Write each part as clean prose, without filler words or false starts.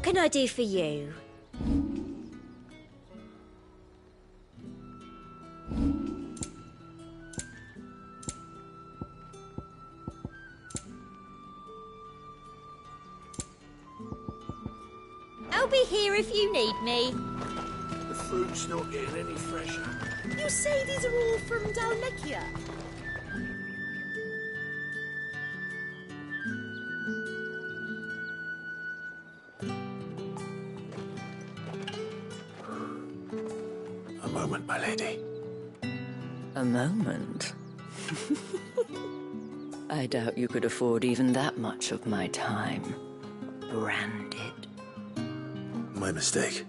can I do for you? I'll be here if you need me. The fruit's not getting any fresher. You say these are all from Dalmekia? A moment, my lady. A moment? I doubt you could afford even that much of my time. Branded. My mistake.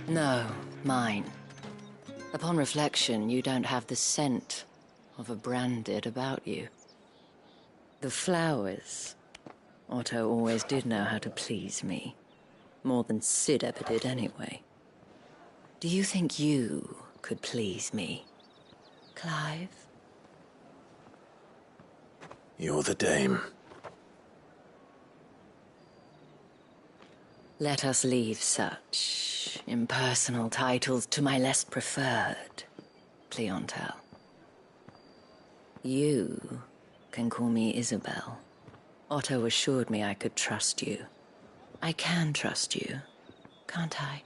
No, mine. Upon reflection, you don't have the scent of a branded about you. The flowers. Otto always did know how to please me. More than Sid ever did anyway. Do you think you could please me, Clive? You're the dame. Let us leave such impersonal titles to my less preferred clientele. You can call me Isabel. Otto assured me I could trust you. I can trust you, can't I?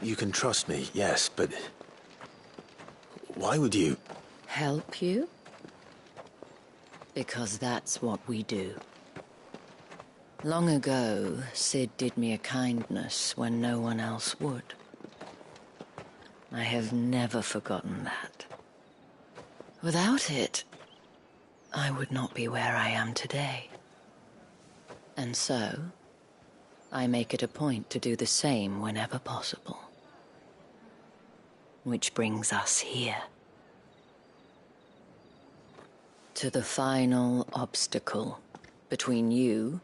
You can trust me, yes, but... why would you... Help you? Because that's what we do. Long ago, Sid did me a kindness when no one else would. I have never forgotten that. Without it, I would not be where I am today. And so, I make it a point to do the same whenever possible. Which brings us here. To the final obstacle between you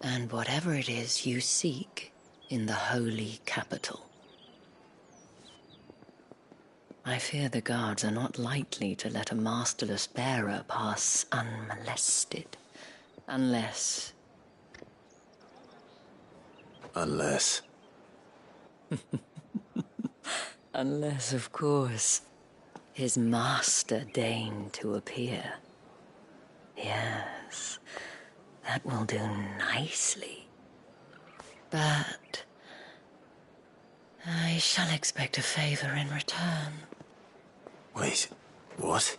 and whatever it is you seek in the holy capital. I fear the guards are not likely to let a masterless bearer pass unmolested. Unless... Unless... Unless, of course, his master deigned to appear. Yes, that will do nicely. But I shall expect a favor in return. Wait, what?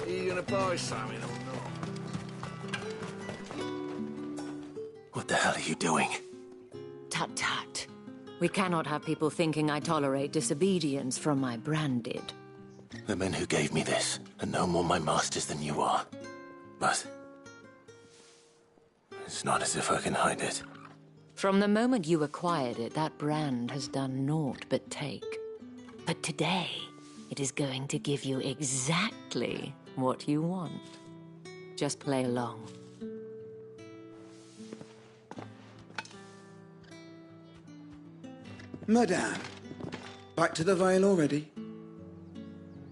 Are you gonna buy something or not? What the hell are you doing? Tut tut. We cannot have people thinking I tolerate disobedience from my branded. The men who gave me this are no more my masters than you are. But... it's not as if I can hide it. From the moment you acquired it, that brand has done naught but take. But today, it is going to give you exactly what you want. Just play along. Madame, back to the Vale already?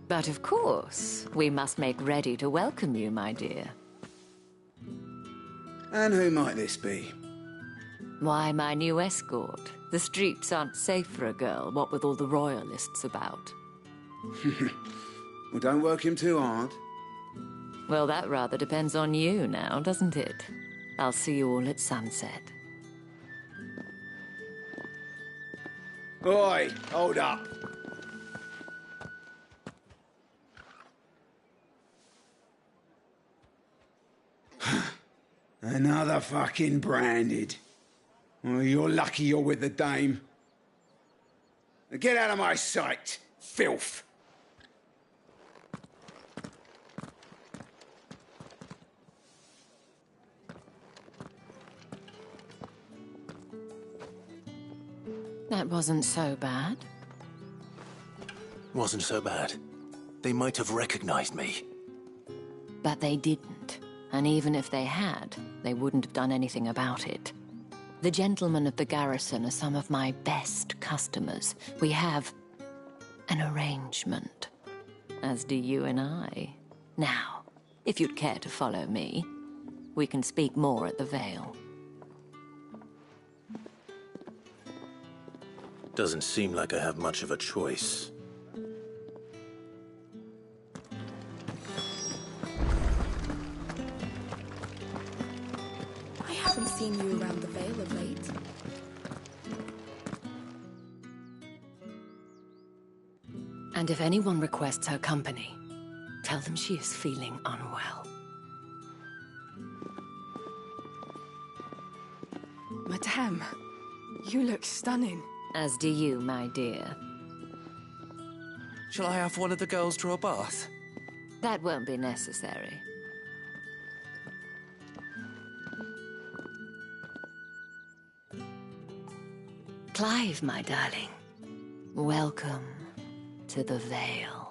But of course, we must make ready to welcome you, my dear. And who might this be? Why, my new escort. The streets aren't safe for a girl, what with all the royalists about. Well, don't work him too hard. Well, that rather depends on you now, doesn't it? I'll see you all at sunset. Oi, hold up. Another fucking branded. Well, you're lucky you're with the dame. Now get out of my sight, filth. That wasn't so bad. Wasn't so bad. They might have recognized me. But they didn't. And even if they had, they wouldn't have done anything about it. The gentlemen of the garrison are some of my best customers. We have an arrangement, as do you and I. Now, if you'd care to follow me, we can speak more at the Vale. Doesn't seem like I have much of a choice. I haven't seen you around the Vale of late. And if anyone requests her company, tell them she is feeling unwell. Madame, you look stunning. As do you, my dear. Shall I have one of the girls draw a bath? That won't be necessary. Clive, my darling. Welcome to the Vale.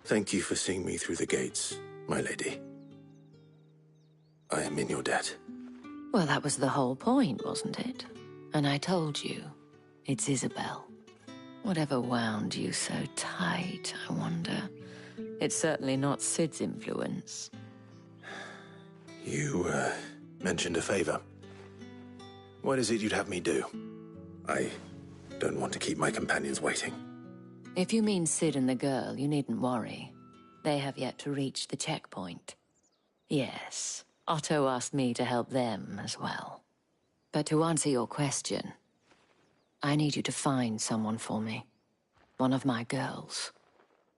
Thank you for seeing me through the gates, my lady. I am in your debt. Well, that was the whole point, wasn't it? And I told you, it's Isabel. Whatever wound you so tight, I wonder. It's certainly not Sid's influence. You, mentioned a favor. What is it you'd have me do? I don't want to keep my companions waiting. If you mean Sid and the girl, you needn't worry. They have yet to reach the checkpoint. Yes, Otto asked me to help them as well. But to answer your question, I need you to find someone for me. One of my girls.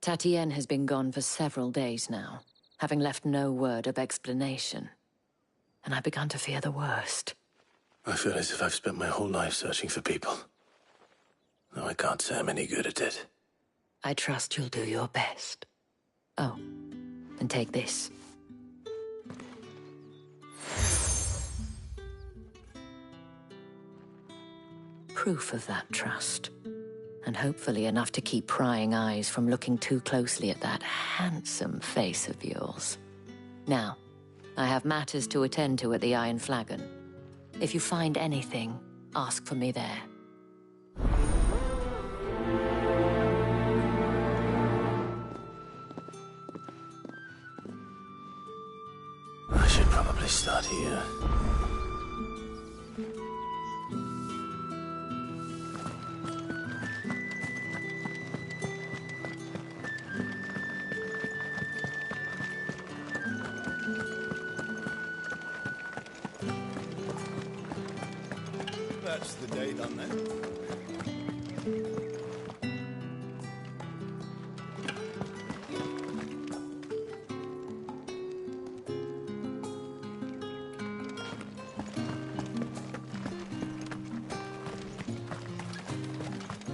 Tatienne has been gone for several days now, having left no word of explanation. And I've begun to fear the worst. I feel as if I've spent my whole life searching for people. Though I can't say I'm any good at it. I trust you'll do your best. Oh, and take this. Proof of that trust. And hopefully enough to keep prying eyes from looking too closely at that handsome face of yours. Now, I have matters to attend to at the Iron Flagon. If you find anything, ask for me there. I should probably start here. That's the day done then.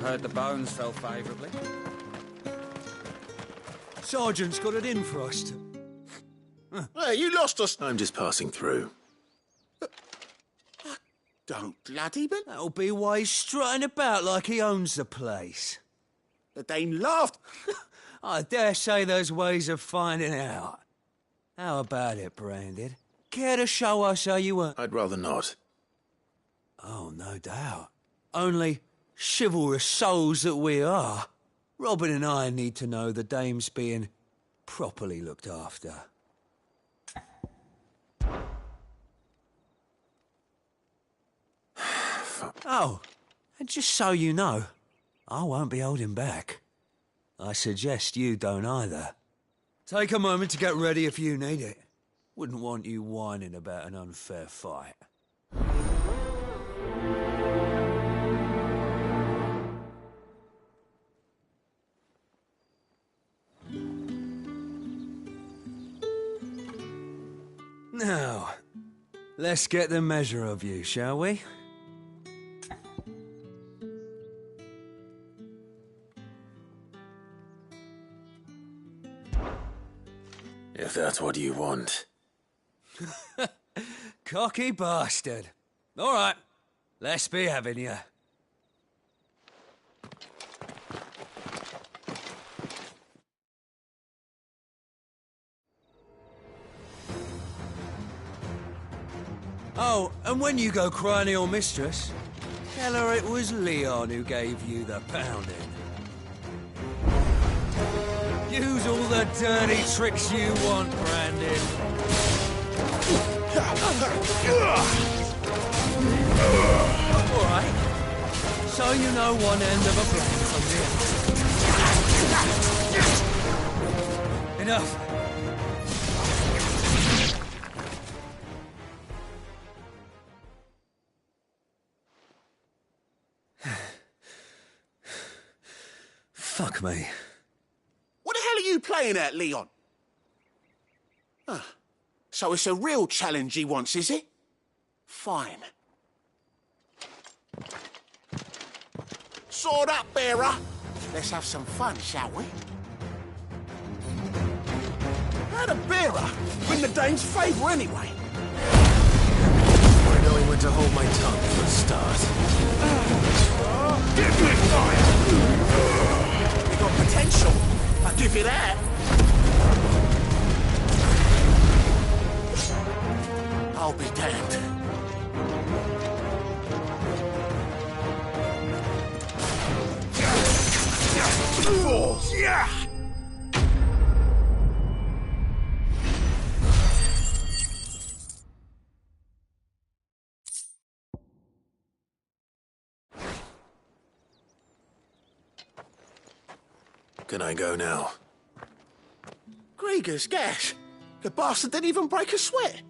Heard the bones fell favourably. Sergeant's got it in for us. Hey, you lost us. I'm just passing through. Don't bloody but That'll be why he's strutting about like he owns the place. the Dane laughed. I dare say there's ways of finding out. How about it, Branded? Care to show us how you were? I'd rather not. Oh, no doubt. Only, chivalrous souls that we are, Robin and I need to know the dame's being properly looked after. Oh, and just so you know, I won't be holding back. I suggest you don't either. Take a moment to get ready if you need it. Wouldn't want you whining about an unfair fight. Now, let's get the measure of you, shall we? If that's what do you want? Cocky bastard. All right, let's be having you. Oh, and when you go crying to your mistress, tell her it was Leon who gave you the pounding. Use all the dirty tricks you want, Brandon. All right. So you know one end of a plan from the other. Enough. Fuck me. What the hell are you playing at, Leon? So it's a real challenge he wants, is it? Fine. Sword up, bearer. Let's have some fun, shall we? How'd a bearer win the dame's favour anyway? By knowing when to hold my tongue for a start. Give me fire! You got potential. I'll give you that. I'll be damned. Yeah! Can I go now? Grieger's gas. The bastard didn't even break a sweat.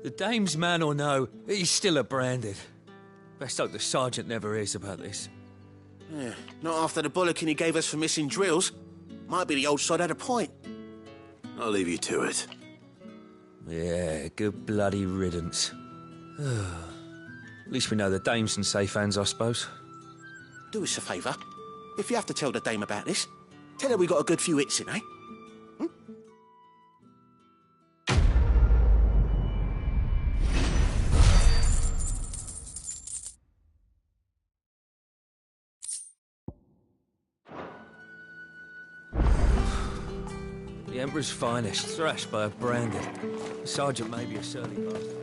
The dame's man or no, he's still a branded. Best hope the sergeant never hears about this. Yeah, not after the bullocking he gave us for missing drills. Might be the old sod had a point. I'll leave you to it. Yeah, good bloody riddance. At least we know the dame's in safe hands, I suppose. Do us a favour. If you have to tell the dame about this, tell her we got a good few hits in, eh? The Emperor's finest, thrashed by a branded. The sergeant may be a surly bastard.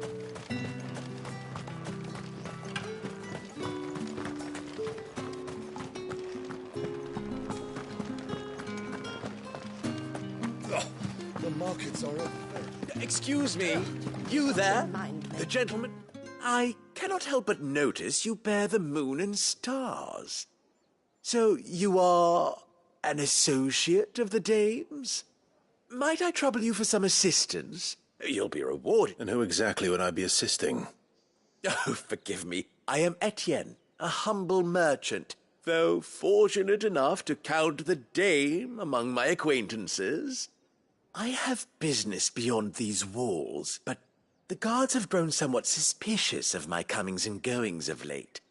The markets are open. Excuse me, you there? The gentleman? I cannot help but notice you bear the moon and stars. So you are an associate of the dame's? Might I trouble you for some assistance? You'll be rewarded. And who exactly would I be assisting? Oh, forgive me. I am Etienne, a humble merchant, though fortunate enough to count the dame among my acquaintances. I have business beyond these walls, but the guards have grown somewhat suspicious of my comings and goings of late.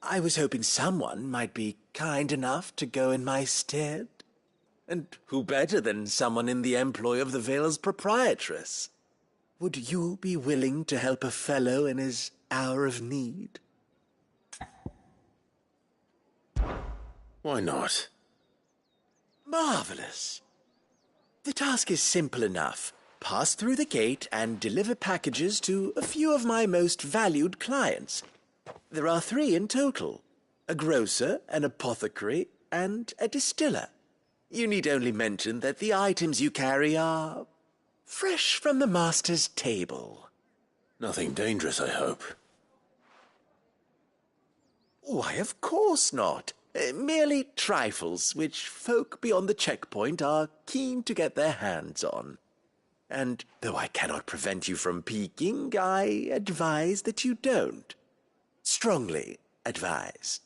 I was hoping someone might be kind enough to go in my stead. And who better than someone in the employ of the Vale's proprietress? Would you be willing to help a fellow in his hour of need? Why not? Marvelous. The task is simple enough. Pass through the gate and deliver packages to a few of my most valued clients. There are 3 in total: a grocer, an apothecary, and a distiller. You need only mention that the items you carry are fresh from the master's table. Nothing dangerous, I hope. Why, of course not. Merely trifles which folk beyond the checkpoint are keen to get their hands on. And though I cannot prevent you from peeking, I advise that you don't. Strongly advise.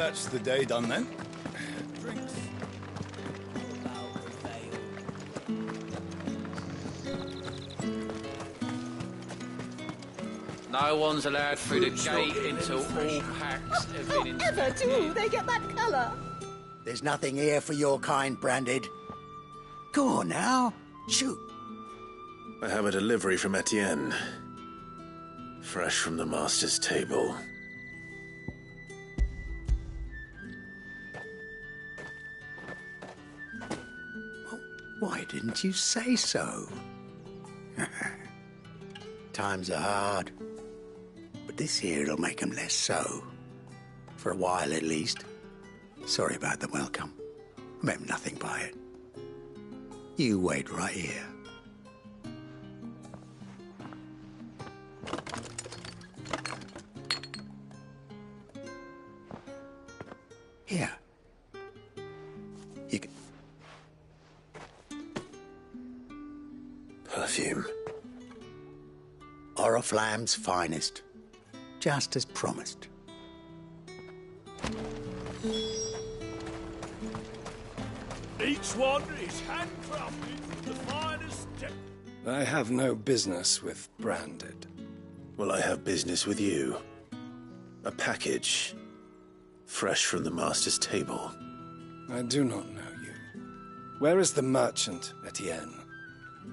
That's the day done then. Drinks. No one's allowed through the gate until all packs have been Ever do they get that colour? There's nothing here for your kind, Branded. Go on now. Shoot. I have a delivery from Etienne. Fresh from the master's table. Why didn't you say so? Times are hard. But this here'll make 'em less so. For a while, at least. Sorry about the welcome. I meant nothing by it. You wait right here. Here. You can... Perfume. Oriflamme's finest. Just as promised. Each one is handcrafted from the finest tech. I have no business with Branded. Well, I have business with you. A package. Fresh from the master's table. I do not know you. Where is the merchant, Etienne?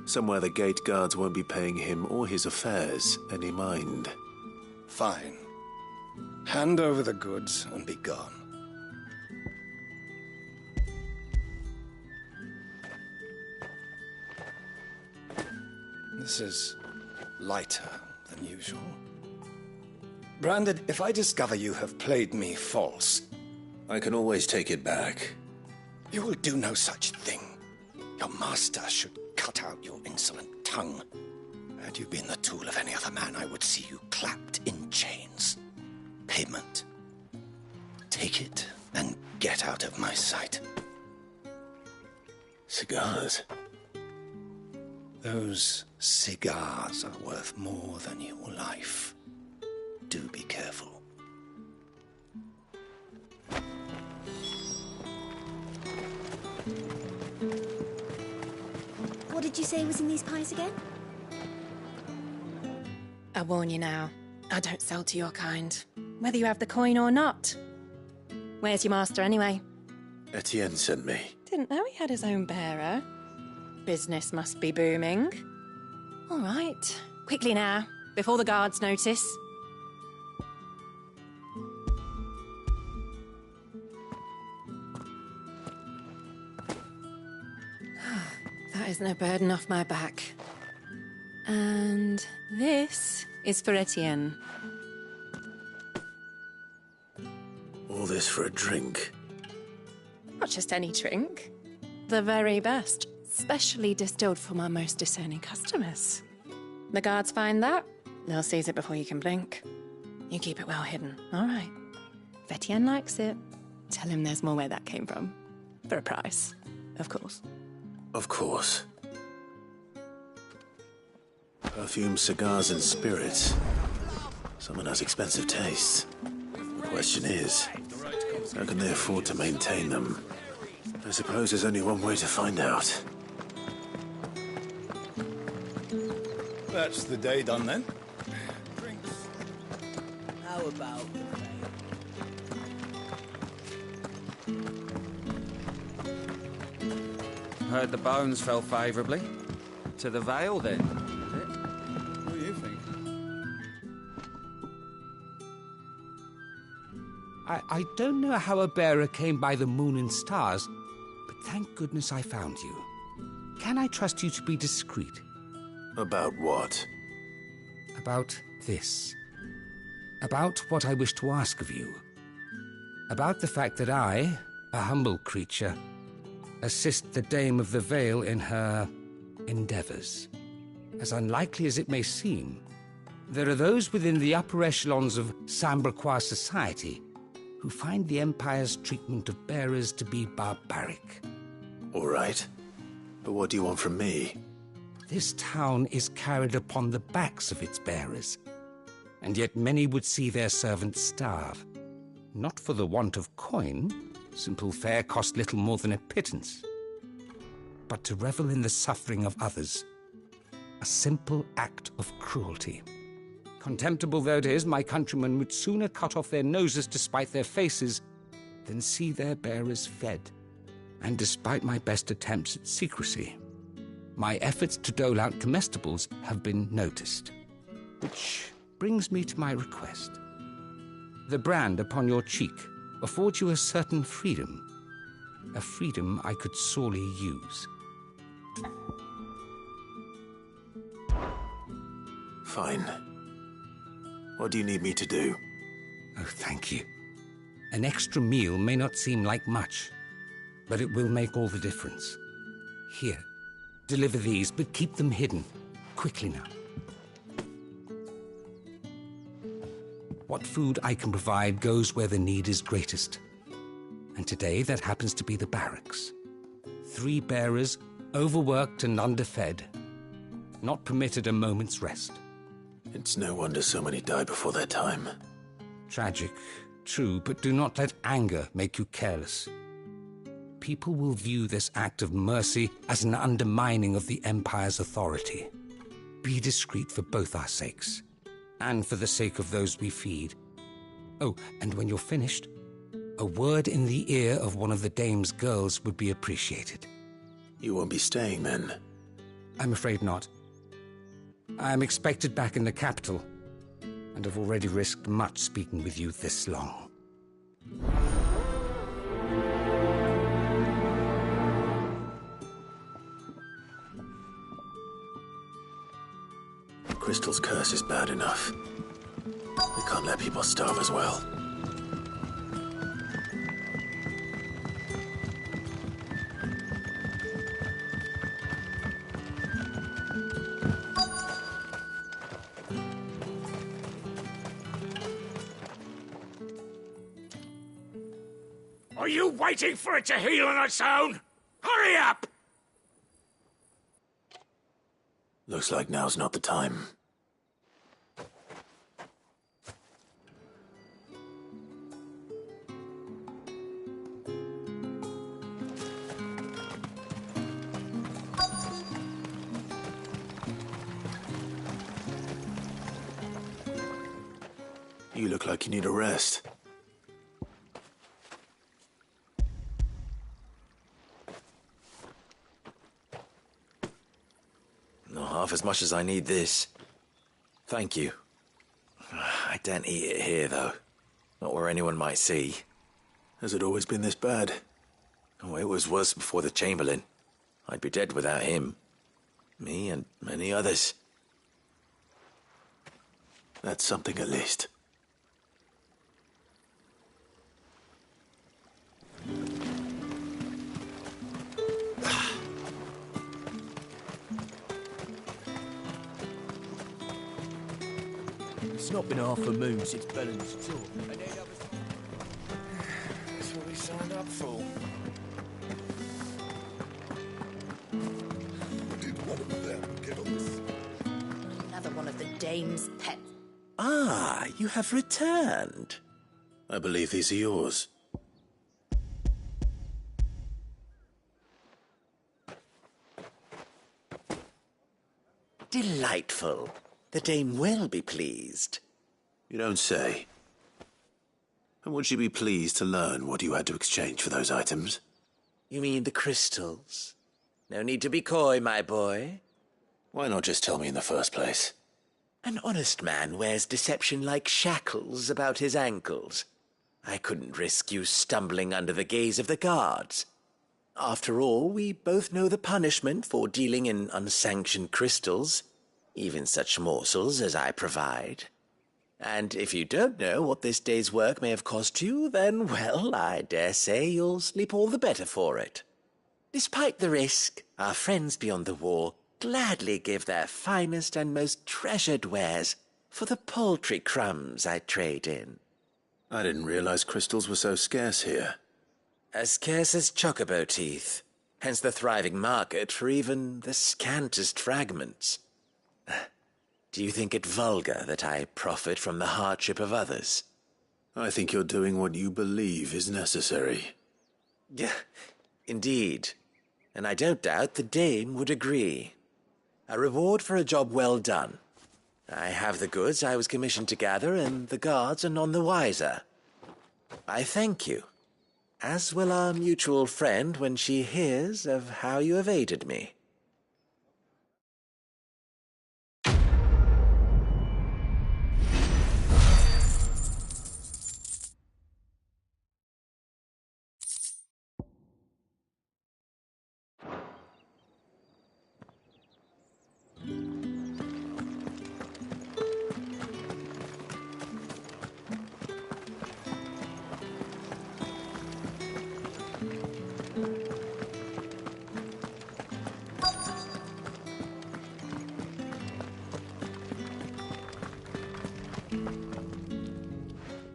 Somewhere the gate guards won't be paying him or his affairs any mind. Fine. Hand over the goods and be gone. This is lighter than usual. Branded, if I discover you have played me false... I can always take it back. You will do no such thing. Your master should cut out your insolent tongue. Had you been the tool of any other man, I would see you clapped in chains. Payment. Take it and get out of my sight. Cigars. Those cigars are worth more than your life. Do be careful. What did you say was in these pies again? I warn you now, I don't sell to your kind, whether you have the coin or not. Where's your master anyway? Etienne sent me. Didn't know he had his own bearer. Business must be booming. All right, quickly now, before the guards notice. That is no burden off my back. And this is for Etienne. All this for a drink. Not just any drink. The very best. Specially distilled for my most discerning customers. The guards find that, they'll seize it before you can blink. You keep it well hidden, all right? If Etienne likes it, tell him there's more where that came from. For a price, of course. Of course. Perfume, cigars, and spirits. Someone has expensive tastes. The question is, how can they afford to maintain them? I suppose there's only one way to find out. That's the day done then. How about Heard the bones fell favourably. To the Vale, then, is it? What do you think? I don't know how a bearer came by the moon and stars, but thank goodness I found you. Can I trust you to be discreet? About what? About this. About what I wish to ask of you. About the fact that I, a humble creature, assist the Dame of the Vale in her endeavours. As unlikely as it may seem, there are those within the upper echelons of Samberquois society who find the Empire's treatment of bearers to be barbaric. All right. But what do you want from me? This town is carried upon the backs of its bearers, and yet many would see their servants starve. not for the want of coin. Simple fare cost little more than a pittance. But to revel in the suffering of others, a simple act of cruelty. Contemptible though it is, my countrymen would sooner cut off their noses to spite their faces than see their bearers fed. And despite my best attempts at secrecy, my efforts to dole out comestibles have been noticed. Which brings me to my request. The brand upon your cheek affords you a certain freedom. A freedom I could sorely use. Fine. What do you need me to do? Oh, thank you. An extra meal may not seem like much, but it will make all the difference. Here, deliver these, but keep them hidden. Quickly now. What food I can provide goes where the need is greatest. And today that happens to be the barracks. 3 bearers, overworked and underfed, not permitted a moment's rest. It's no wonder so many die before their time. Tragic, true, but do not let anger make you careless. People will view this act of mercy as an undermining of the Empire's authority. Be discreet for both our sakes, and for the sake of those we feed. Oh, and when you're finished, a word in the ear of one of the dame's girls would be appreciated. You won't be staying then? I'm afraid not. I'm expected back in the capital, and have already risked much speaking with you this long. Crystal's curse is bad enough. We can't let people starve as well. Are you waiting for it to heal on its own? Hurry up! Looks like now's not the time. You look like you need a rest. Not half as much as I need this. Thank you. I daren't eat it here, though. Not where anyone might see. Has it always been this bad? Oh, it was worse before the Chamberlain. I'd be dead without him. Me and many others. That's something at least. It's not been half a moon since Bellen's tour. That's what we signed up for. Did one of them get on this? Another one of the dame's pets. Ah, you have returned. I believe these are yours. Delightful. The dame will be pleased. You don't say. And would she be pleased to learn what you had to exchange for those items? You mean the crystals? No need to be coy, my boy. Why not just tell me in the first place? An honest man wears deception like shackles about his ankles. I couldn't risk you stumbling under the gaze of the guards. After all, we both know the punishment for dealing in unsanctioned crystals, even such morsels as I provide. And if you don't know what this day's work may have cost you, then, well, I dare say you'll sleep all the better for it. Despite the risk, our friends beyond the wall gladly give their finest and most treasured wares for the paltry crumbs I trade in. I didn't realize crystals were so scarce here. As scarce as chocobo teeth, hence the thriving market for even the scantest fragments. Do you think it vulgar that I profit from the hardship of others? I think you're doing what you believe is necessary. Yeah, indeed. And I don't doubt the dame would agree. A reward for a job well done. I have the goods I was commissioned to gather, and the guards are none the wiser. I thank you, as will our mutual friend when she hears of how you have aided me.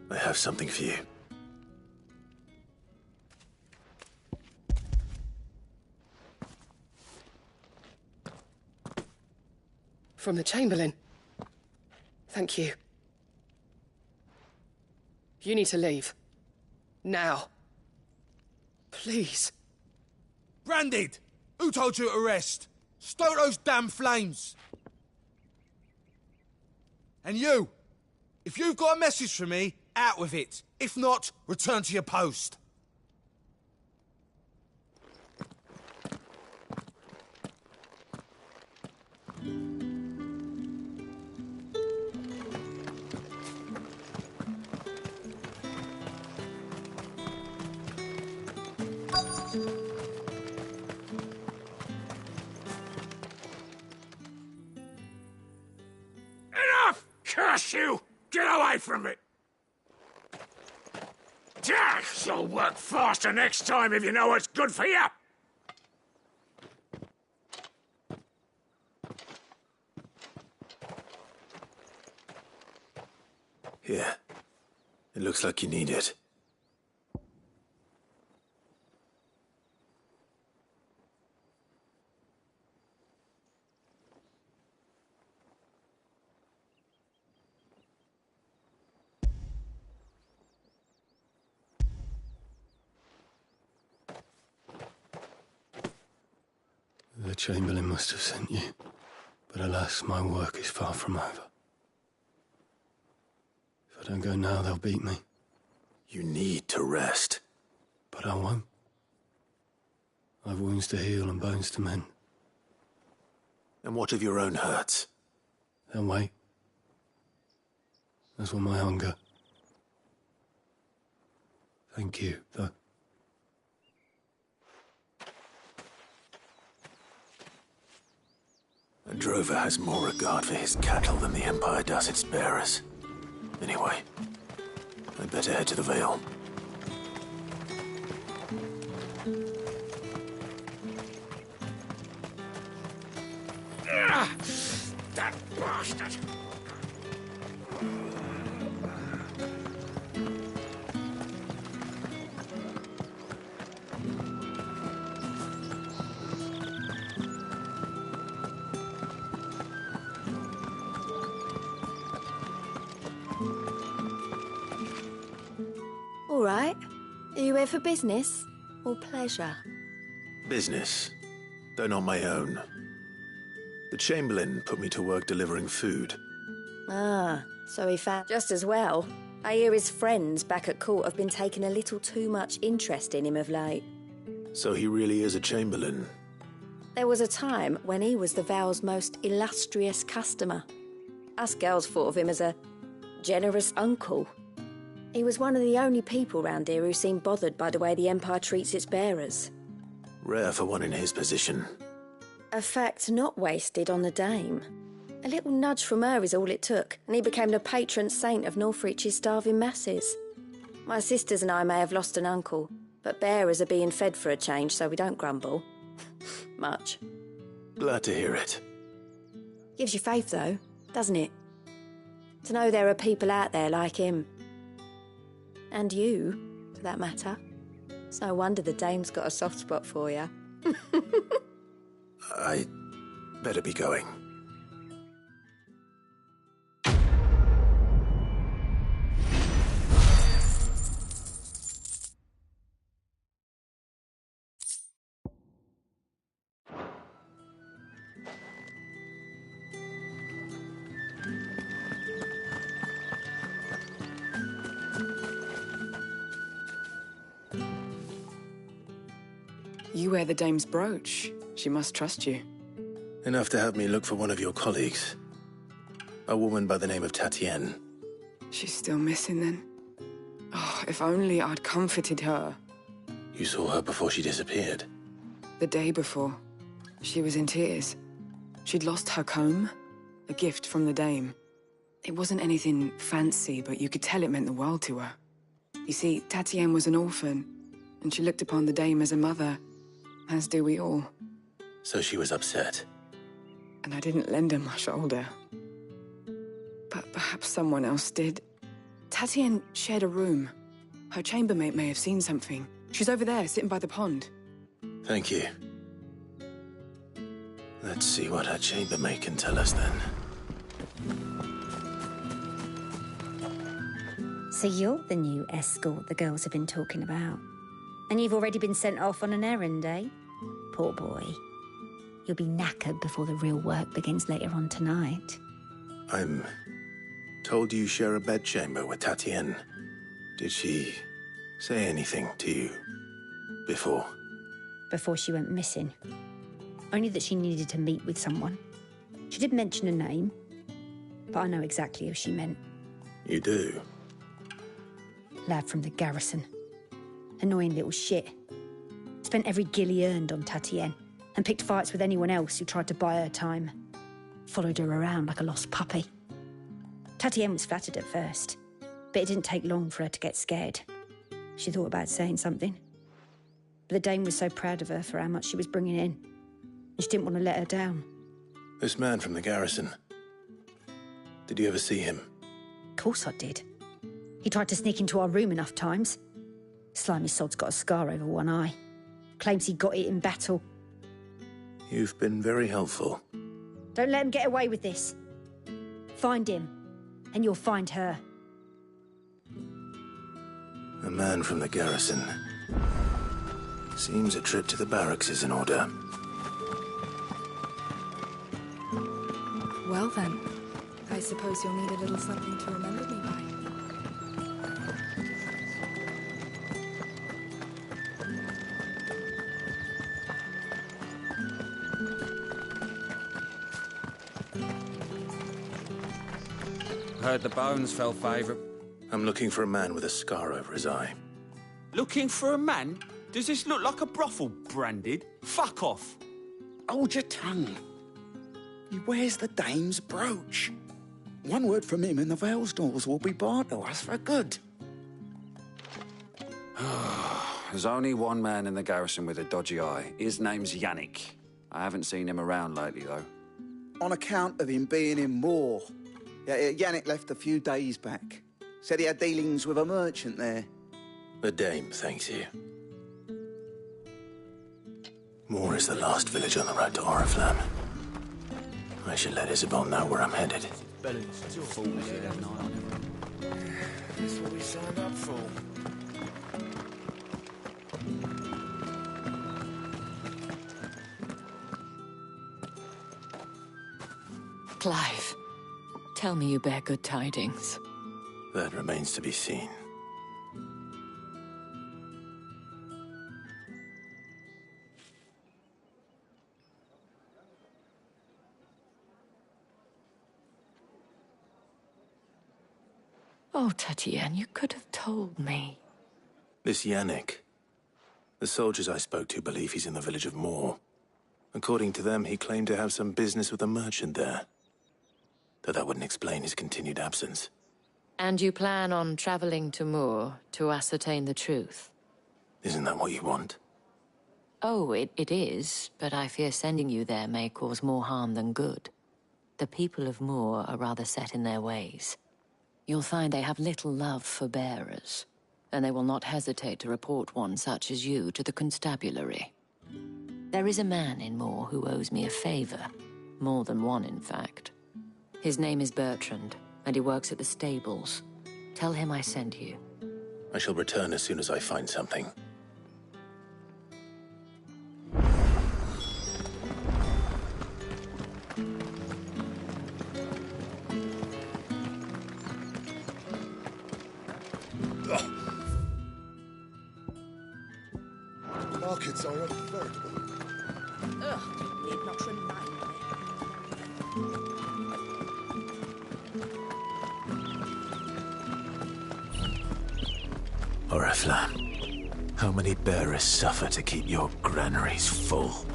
I have something for you. From the Chamberlain. Thank you. You need to leave. Now. Please. Branded! Who told you to rest? Stoke those damn flames! And you! If you've got a message for me, out with it. If not, return to your post. Enough! Curse you! Get away from it! You'll work faster next time if you know what's good for you! Here. It looks like you need it. The Chamberlain must have sent you, but alas, my work is far from over. If I don't go now, they'll beat me. You need to rest. But I won't. I've wounds to heal and bones to mend. And what of your own hurts? They'll wait. As will my hunger. Thank you, though. A drover has more regard for his cattle than the Empire does its bearers. Anyway, I'd better head to the Vale. That bastard! All right. Are you here for business or pleasure? Business, though not my own. The Chamberlain put me to work delivering food. Ah, so he found just as well. I hear his friends back at court have been taking a little too much interest in him of late. So he really is a Chamberlain. There was a time when he was the Vale's most illustrious customer. Us girls thought of him as a generous uncle. He was one of the only people round here who seemed bothered by the way the Empire treats its bearers. Rare for one in his position. A fact not wasted on the dame. A little nudge from her is all it took, and he became the patron saint of Northreach's starving masses. My sisters and I may have lost an uncle, but bearers are being fed for a change, so we don't grumble. Much. Glad to hear it. Gives you faith, though, doesn't it? To know there are people out there like him. And you, for that matter. It's no wonder the dame's got a soft spot for you. I better be going. You wear the dame's brooch. She must trust you. Enough to have me look for one of your colleagues. A woman by the name of Tatienne. She's still missing then. Oh, if only I'd comforted her. You saw her before she disappeared? The day before. She was in tears. She'd lost her comb, a gift from the dame. It wasn't anything fancy, but you could tell it meant the world to her. You see, Tatienne was an orphan, and she looked upon the dame as a mother, as do we all. So she was upset. And I didn't lend her my shoulder. But perhaps someone else did. Tatienne shared a room. Her chambermaid may have seen something. She's over there, sitting by the pond. Thank you. Let's see what her chambermaid can tell us then. So you're the new escort the girls have been talking about. And you've already been sent off on an errand, eh? Poor boy. You'll be knackered before the real work begins later on tonight. I'm told you share a bedchamber with Tatienne. Did she say anything to you before? Before she went missing. Only that she needed to meet with someone. She did mention a name, but I know exactly who she meant. You do? Lad from the garrison. Annoying little shit. Spent every guil he earned on Tatienne, and picked fights with anyone else who tried to buy her time. Followed her around like a lost puppy. Tatienne was flattered at first, but it didn't take long for her to get scared. She thought about saying something. But the dame was so proud of her for how much she was bringing in, and she didn't want to let her down. This man from the garrison. Did you ever see him? Of course I did. He tried to sneak into our room enough times. Slimy sod's got a scar over one eye. Claims he got it in battle. You've been very helpful. Don't let him get away with this. Find him, and you'll find her. A man from the garrison. Seems a trip to the barracks is in order. Well then, I suppose you'll need a little something to remember me by. Heard the bones fell favourite. I'm looking for a man with a scar over his eye. Looking for a man? Does this look like a brothel, Branded? Fuck off. Hold your tongue. He wears the dame's brooch. One word from him and the Vale's doors will be barred to us for good. There's only one man in the garrison with a dodgy eye. His name's Yannick. I haven't seen him around lately, though. On account of him being in war. Yannick left a few days back. Said he had dealings with a merchant there. The dame thanks you. Moor is the last village on the road to Oriflamme. I should let Isabel know where I'm headed. That's what we signed up for. Clive, tell me you bear good tidings. That remains to be seen. Oh, Tatienne, you could have told me. This Yannick. The soldiers I spoke to believe he's in the village of Moor. According to them, he claimed to have some business with a merchant there. Though that wouldn't explain his continued absence. And you plan on traveling to Moor to ascertain the truth? Isn't that what you want? Oh, it is, but I fear sending you there may cause more harm than good. The people of Moor are rather set in their ways. You'll find they have little love for bearers, and they will not hesitate to report one such as you to the constabulary. There is a man in Moor who owes me a favor. More than one, in fact. His name is Bertrand, and he works at the stables. Tell him I sent you. I shall return as soon as I find something. Markets are very... Ugh, need not remind me. Oriflamme, how many bearers suffer to keep your granaries full?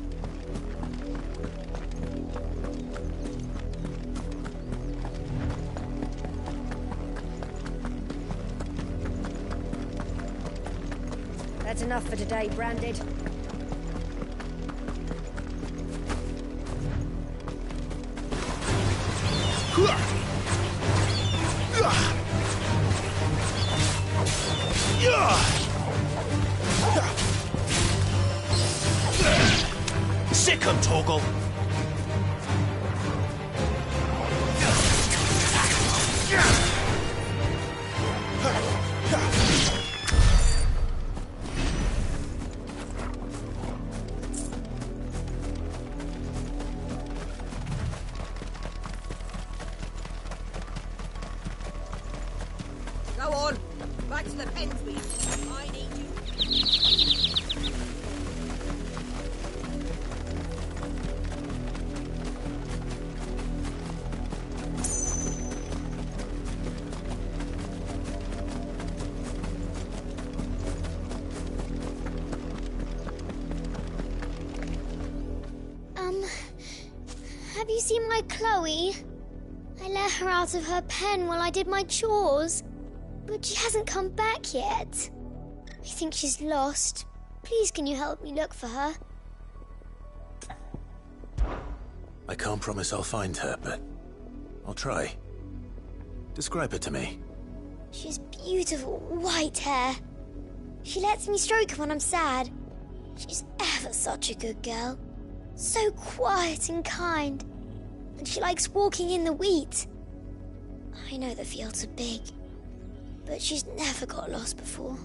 That's enough for today, Branded. Sick 'em, Torgal! Go on, back to the pens, please. I need you. Have you seen my Chloe? I let her out of her pen while I did my chores, but she hasn't come back yet. I think she's lost. Please, can you help me look for her? I can't promise I'll find her, but I'll try. Describe her to me. She's beautiful white hair. She lets me stroke her when I'm sad. She's ever such a good girl. So quiet and kind. And she likes walking in the wheat. I know the fields are big, but she's never got lost before.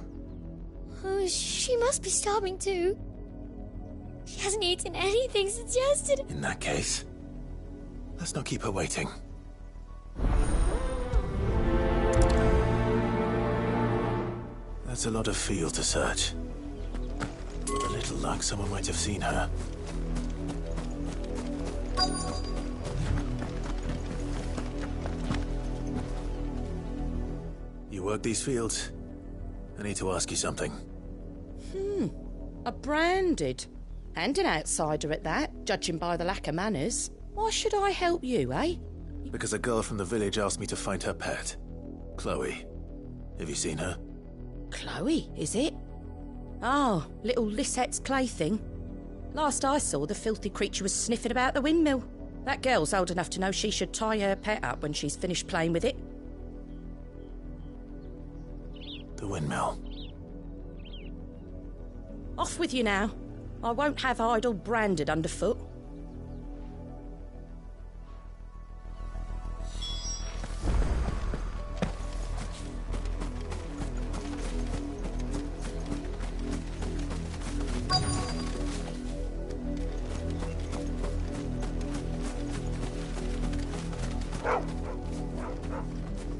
Oh, she must be starving too. She hasn't eaten anything since yesterday. In that case, let's not keep her waiting. That's a lot of field to search. With a little luck, someone might have seen her. You work these fields? I need to ask you something. A Branded. And an outsider at that, judging by the lack of manners. Why should I help you, eh? Because a girl from the village asked me to find her pet. Chloe. Have you seen her? Chloe, is it? Oh, little Lisette's plaything. Last I saw, the filthy creature was sniffing about the windmill. That girl's old enough to know she should tie her pet up when she's finished playing with it. The windmill. Off with you now. I won't have idle Branded underfoot.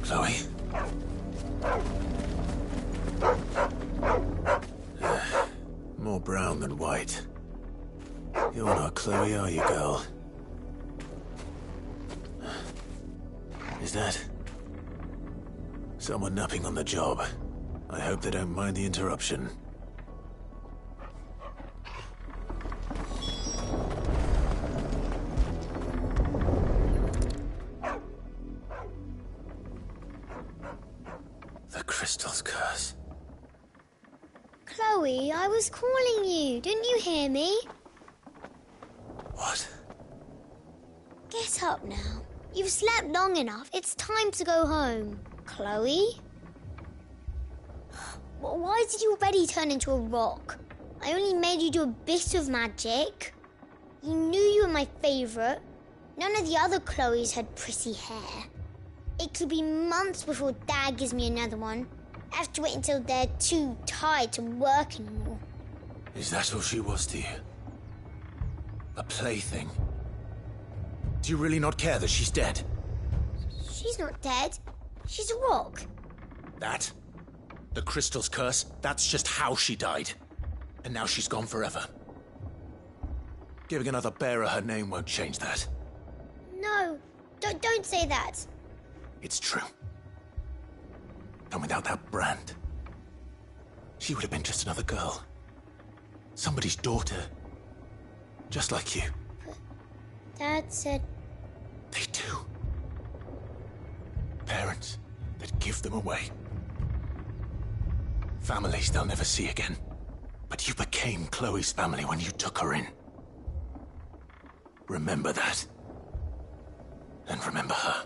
Chloe? More brown than white. You're not Chloe, are you, girl? Is that someone napping on the job? I hope they don't mind the interruption. The crystal's curse. Chloe, I was calling you. Didn't you hear me? What? Get up now. You've slept long enough. It's time to go home. Chloe? Why did you already turn into a rock? I only made you do a bit of magic. You knew you were my favourite. None of the other Chloes had pretty hair. It could be months before Dad gives me another one. I have to wait until they're too tired to work anymore. Is that all she was to you? A plaything? Do you really not care that she's dead? She's not dead. She's a rock. That? The crystal's curse? That's just how she died. And now she's gone forever. Giving another bearer her name won't change that. No, don't say that. It's true. And without that brand, she would have been just another girl. Somebody's daughter. Just like you. Dad said... They do. Parents that give them away. Families they'll never see again. But you became Chloe's family when you took her in. Remember that. And remember her.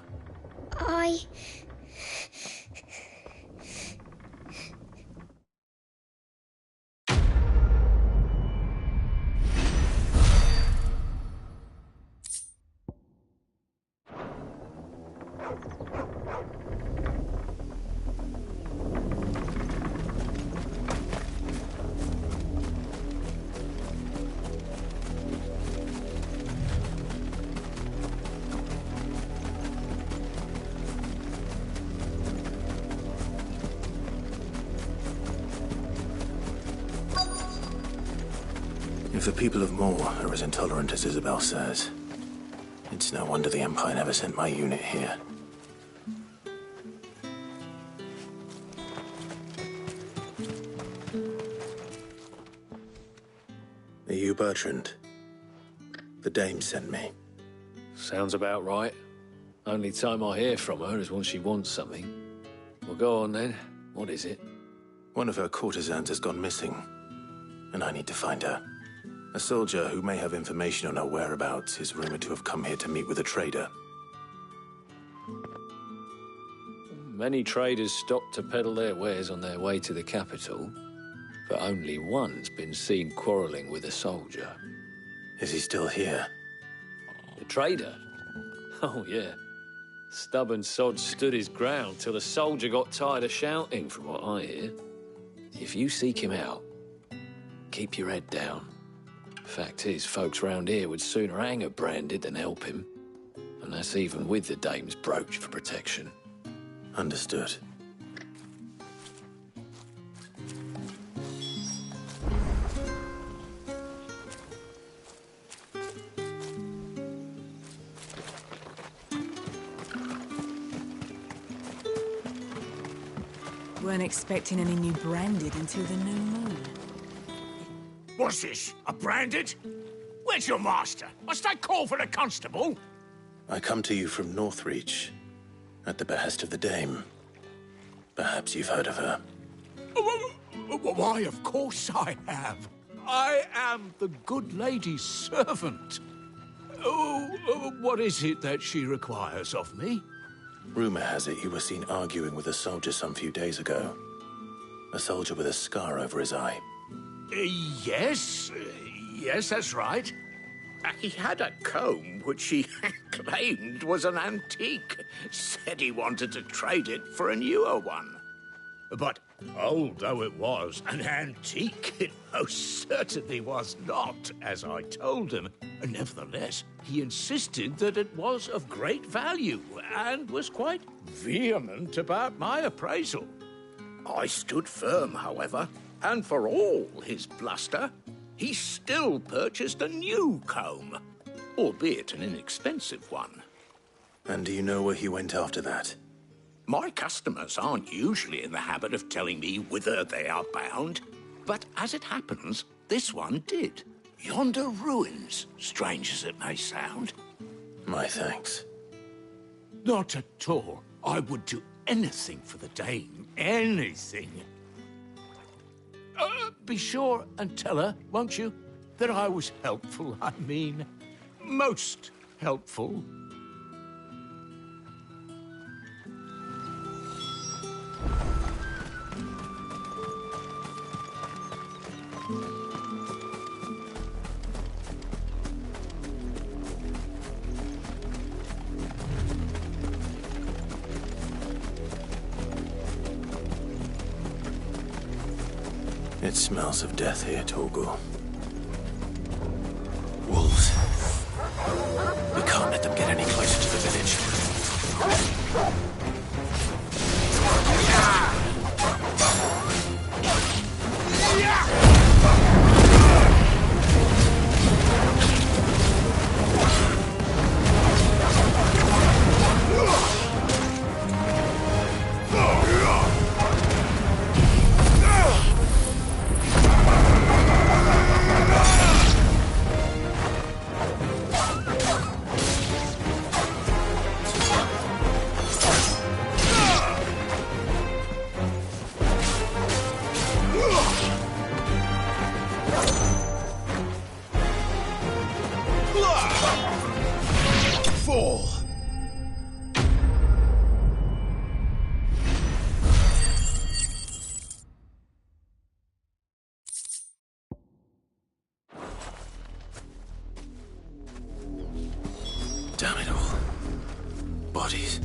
If the people of Moor are as intolerant as Isabel says, it's no wonder the Empire never sent my unit here. Are you Bertrand? The Dame sent me. Sounds about right. Only time I hear from her is when she wants something. Well, go on then. What is it? One of her courtesans has gone missing, and I need to find her. A soldier who may have information on her whereabouts is rumored to have come here to meet with a trader. Many traders stop to peddle their wares on their way to the capital, but only one's been seen quarrelling with a soldier. Is he still here? The trader? Oh, yeah. Stubborn sod stood his ground till the soldier got tired of shouting, from what I hear. If you seek him out, keep your head down. Fact is, folks round here would sooner hang a branded than help him. And that's even with the Dame's brooch for protection. Understood. Weren't expecting any new branded until the new moon. What's this? A branded? Where's your master? Must I call for the constable? I come to you from Northreach, at the behest of the Dame. Perhaps you've heard of her. Why, of course I have. I am the good lady's servant. What is it that she requires of me? Rumor has it you were seen arguing with a soldier some few days ago. A soldier with a scar over his eye. Yes, that's right. He had a comb which he claimed was an antique. Said he wanted to trade it for a newer one. But old though it was, an antique it most certainly was not, as I told him. Nevertheless, he insisted that it was of great value and was quite vehement about my appraisal. I stood firm, however, and for all his bluster, he still purchased a new comb, albeit an inexpensive one. And do you know where he went after that? My customers aren't usually in the habit of telling me whither they are bound, but as it happens, this one did. Yonder ruins, strange as it may sound. My thanks. Not at all. I would do anything for the Dame. Anything. Be sure and tell her, won't you, that I was helpful. I mean, most helpful. It smells of death here, Torgal. Wolves. We can't let them get any closer to the village. Yeah! Damn it all. Bodies.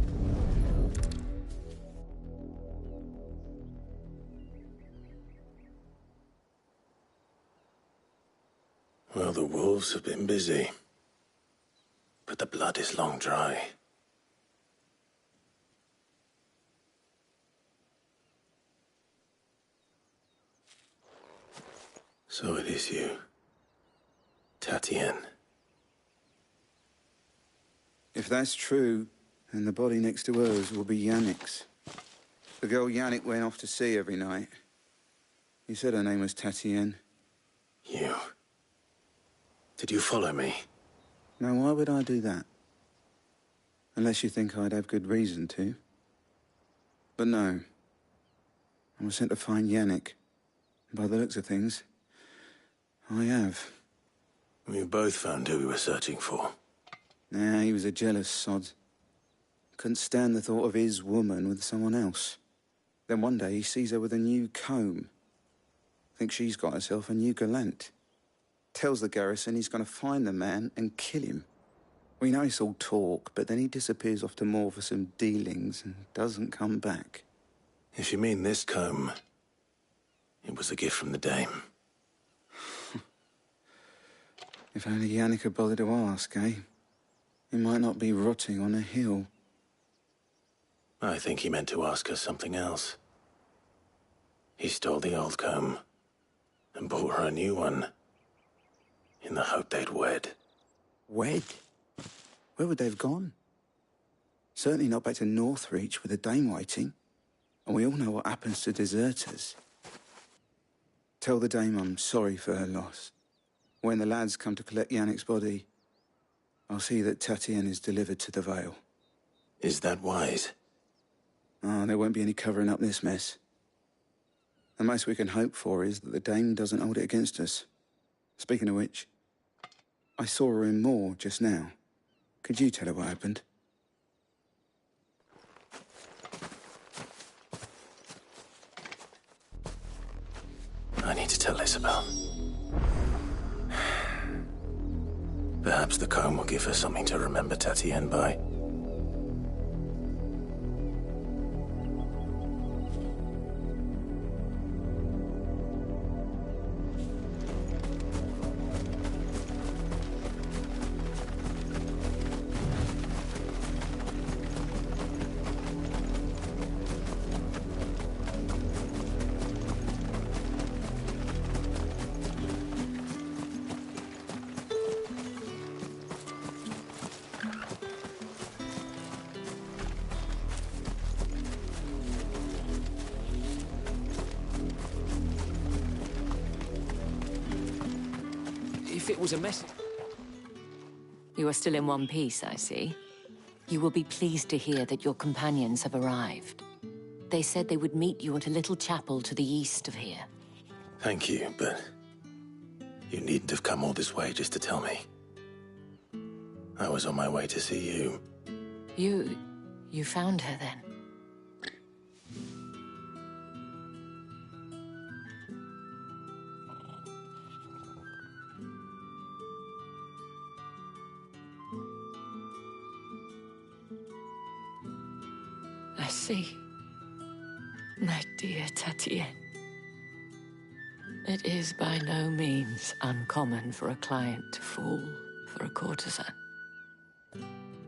Well, the wolves have been busy. But the blood is long dry. So it is you, Tatienne. If that's true, then the body next to hers will be Yannick's. The girl Yannick went off to see every night. He said her name was Tatienne. You. Did you follow me? Now, why would I do that? Unless you think I'd have good reason to. But no. I was sent to find Yannick. By the looks of things, I have. We both found who we were searching for. Nah, he was a jealous sod. Couldn't stand the thought of his woman with someone else. Then one day he sees her with a new comb. Thinks she's got herself a new gallant. Tells the garrison he's going to find the man and kill him. We know it's all talk, but then he disappears off to Moor for some dealings and doesn't come back. If you mean this comb, it was a gift from the dame. If only Yannick had bothered to ask, eh? He might not be rotting on a hill. I think he meant to ask her something else. He stole the old comb and bought her a new one in the hope they'd wed. Wed? Where would they have gone? Certainly not back to Northreach with a dame waiting. And we all know what happens to deserters. Tell the dame I'm sorry for her loss. When the lads come to collect Yannick's body, I'll see that Tatienne is delivered to the Vale. Is that wise? Oh, there won't be any covering up this mess. The most we can hope for is that the dame doesn't hold it against us. Speaking of which, I saw her in Moor just now. Could you tell her what happened? I need to tell Isabel. Perhaps the comb will give her something to remember Tatienne by. If it was a message... You are still in one piece, I see. You will be pleased to hear that your companions have arrived. They said they would meet you at a little chapel to the east of here. Thank you, but you needn't have come all this way just to tell me. I was on my way to see you. You found her then? I see. My dear Tatienne. It is by no means uncommon for a client to fall for a courtesan.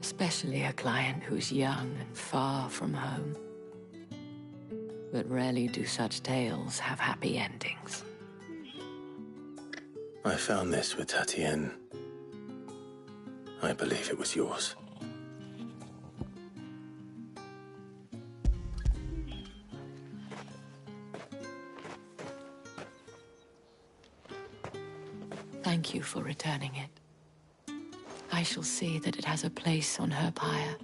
Especially a client who's young and far from home. But rarely do such tales have happy endings. I found this with Tatienne. I believe it was yours. Thank you for returning it. I shall see that it has a place on her pyre.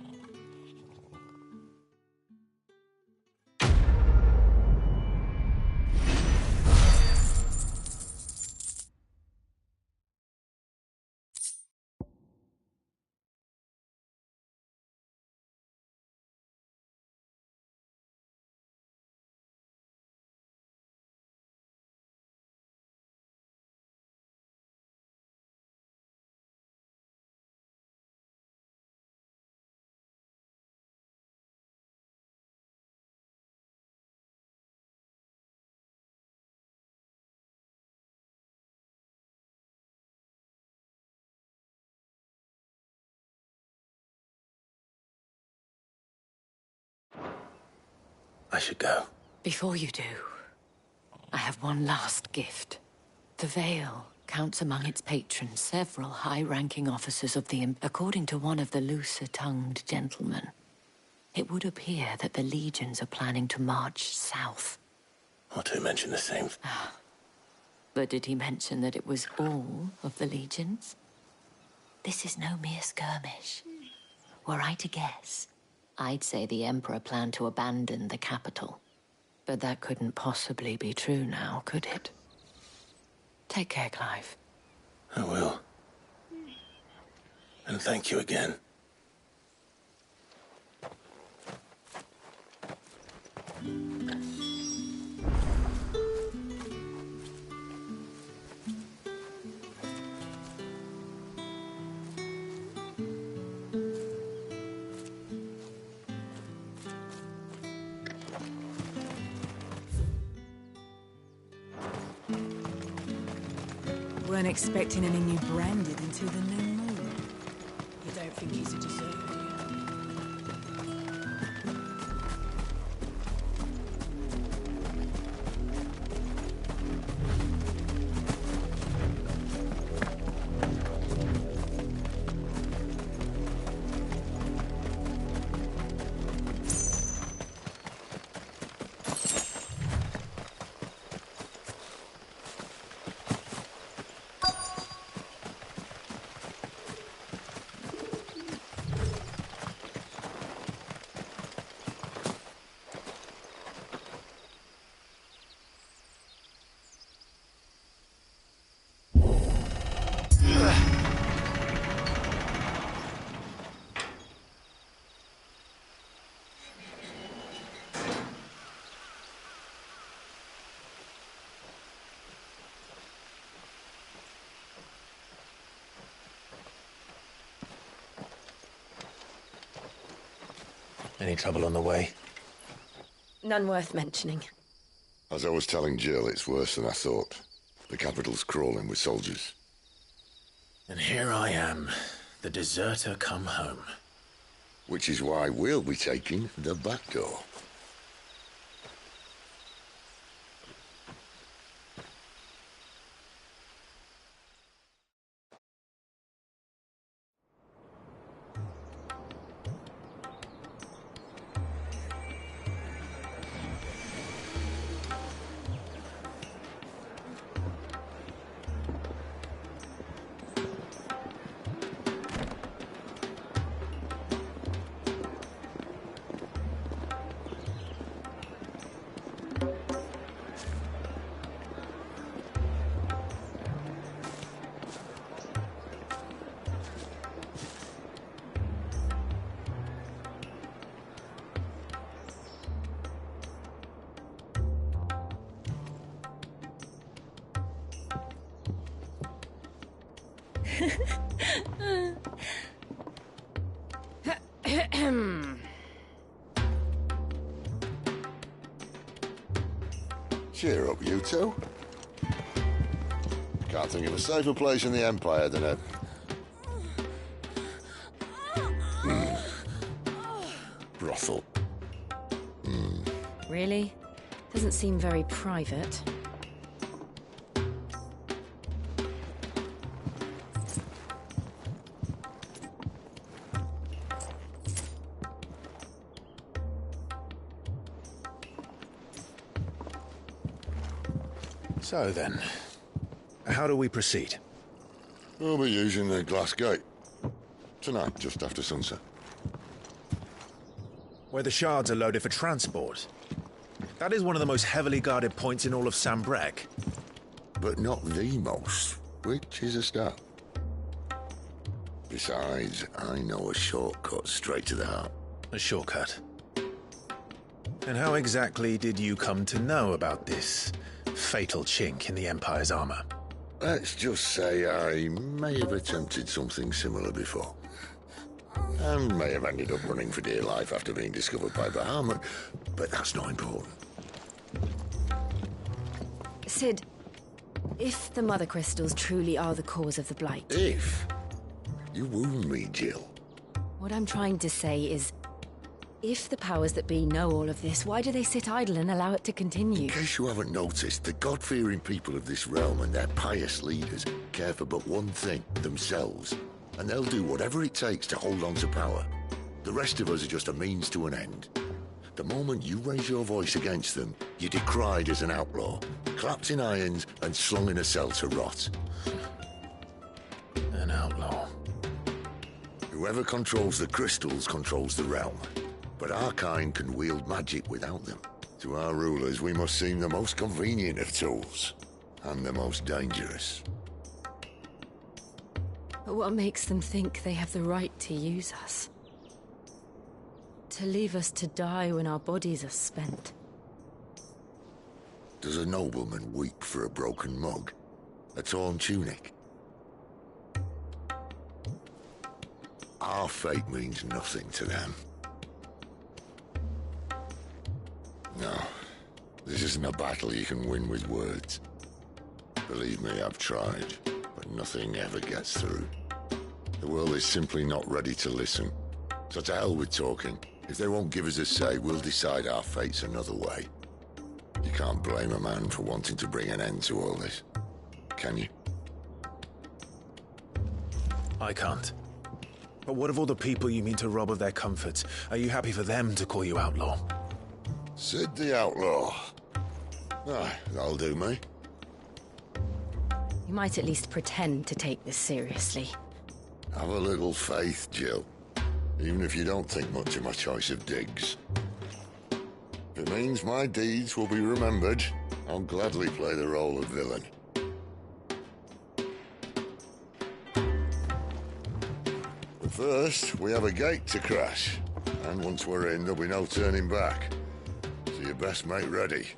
I should go. Before you do, I have one last gift. The Veil counts among its patrons several high-ranking officers of the... According to one of the looser-tongued gentlemen, it would appear that the legions are planning to march south. Not to mention the same... But did he mention that it was all of the legions? This is no mere skirmish. Were I to guess, I'd say the Emperor planned to abandon the capital. But that couldn't possibly be true now, could it? Take care, Clive. I will. And thank you again. Weren't expecting any new branded until the new moon. You don't think he's a deserter, do you? Any trouble on the way? None worth mentioning. As I was telling Jill, it's worse than I thought. The capital's crawling with soldiers. And here I am, the deserter come home. Which is why we'll be taking the back door. Cheer up, you two. Can't think of a safer place in the Empire than a... brothel. Really? Doesn't seem very private. So then, how do we proceed? We'll be using the glass gate. Tonight, just after sunset. Where the shards are loaded for transport. That is one of the most heavily guarded points in all of Sambrec. But not the most, which is a start. Besides, I know a shortcut straight to the heart. A shortcut? And how exactly did you come to know about this fatal chink in the Empire's armor? Let's just say I may have attempted something similar before. And may have ended up running for dear life after being discovered by Bahamut, but that's not important. Sid, if the Mother Crystals truly are the cause of the Blight... If? You wound me, Jill. What I'm trying to say is, If the powers that be know all of this, why do they sit idle and allow it to continue? In case you haven't noticed, the God-fearing people of this realm and their pious leaders care for but one thing, themselves. And they'll do whatever it takes to hold on to power. The rest of us are just a means to an end. The moment you raise your voice against them, you're decried as an outlaw, clapped in irons and slung in a cell to rot. An outlaw. Whoever controls the crystals controls the realm. But our kind can wield magic without them. To our rulers, we must seem the most convenient of tools. And the most dangerous. But what makes them think they have the right to use us? To leave us to die when our bodies are spent? Does a nobleman weep for a broken mug? A torn tunic? Our fate means nothing to them. No, this isn't a battle you can win with words. Believe me, I've tried, but nothing ever gets through. The world is simply not ready to listen. So to hell with talking. If they won't give us a say, we'll decide our fates another way. You can't blame a man for wanting to bring an end to all this, can you? I can't. But what of all the people you mean to rob of their comforts? Are you happy for them to call you outlaw? Sid the Outlaw. Ah, that'll do me. You might at least pretend to take this seriously. Have a little faith, Jill. Even if you don't think much of my choice of digs. If it means my deeds will be remembered, I'll gladly play the role of villain. But first, we have a gate to crash. And once we're in, there'll be no turning back. So you best make ready.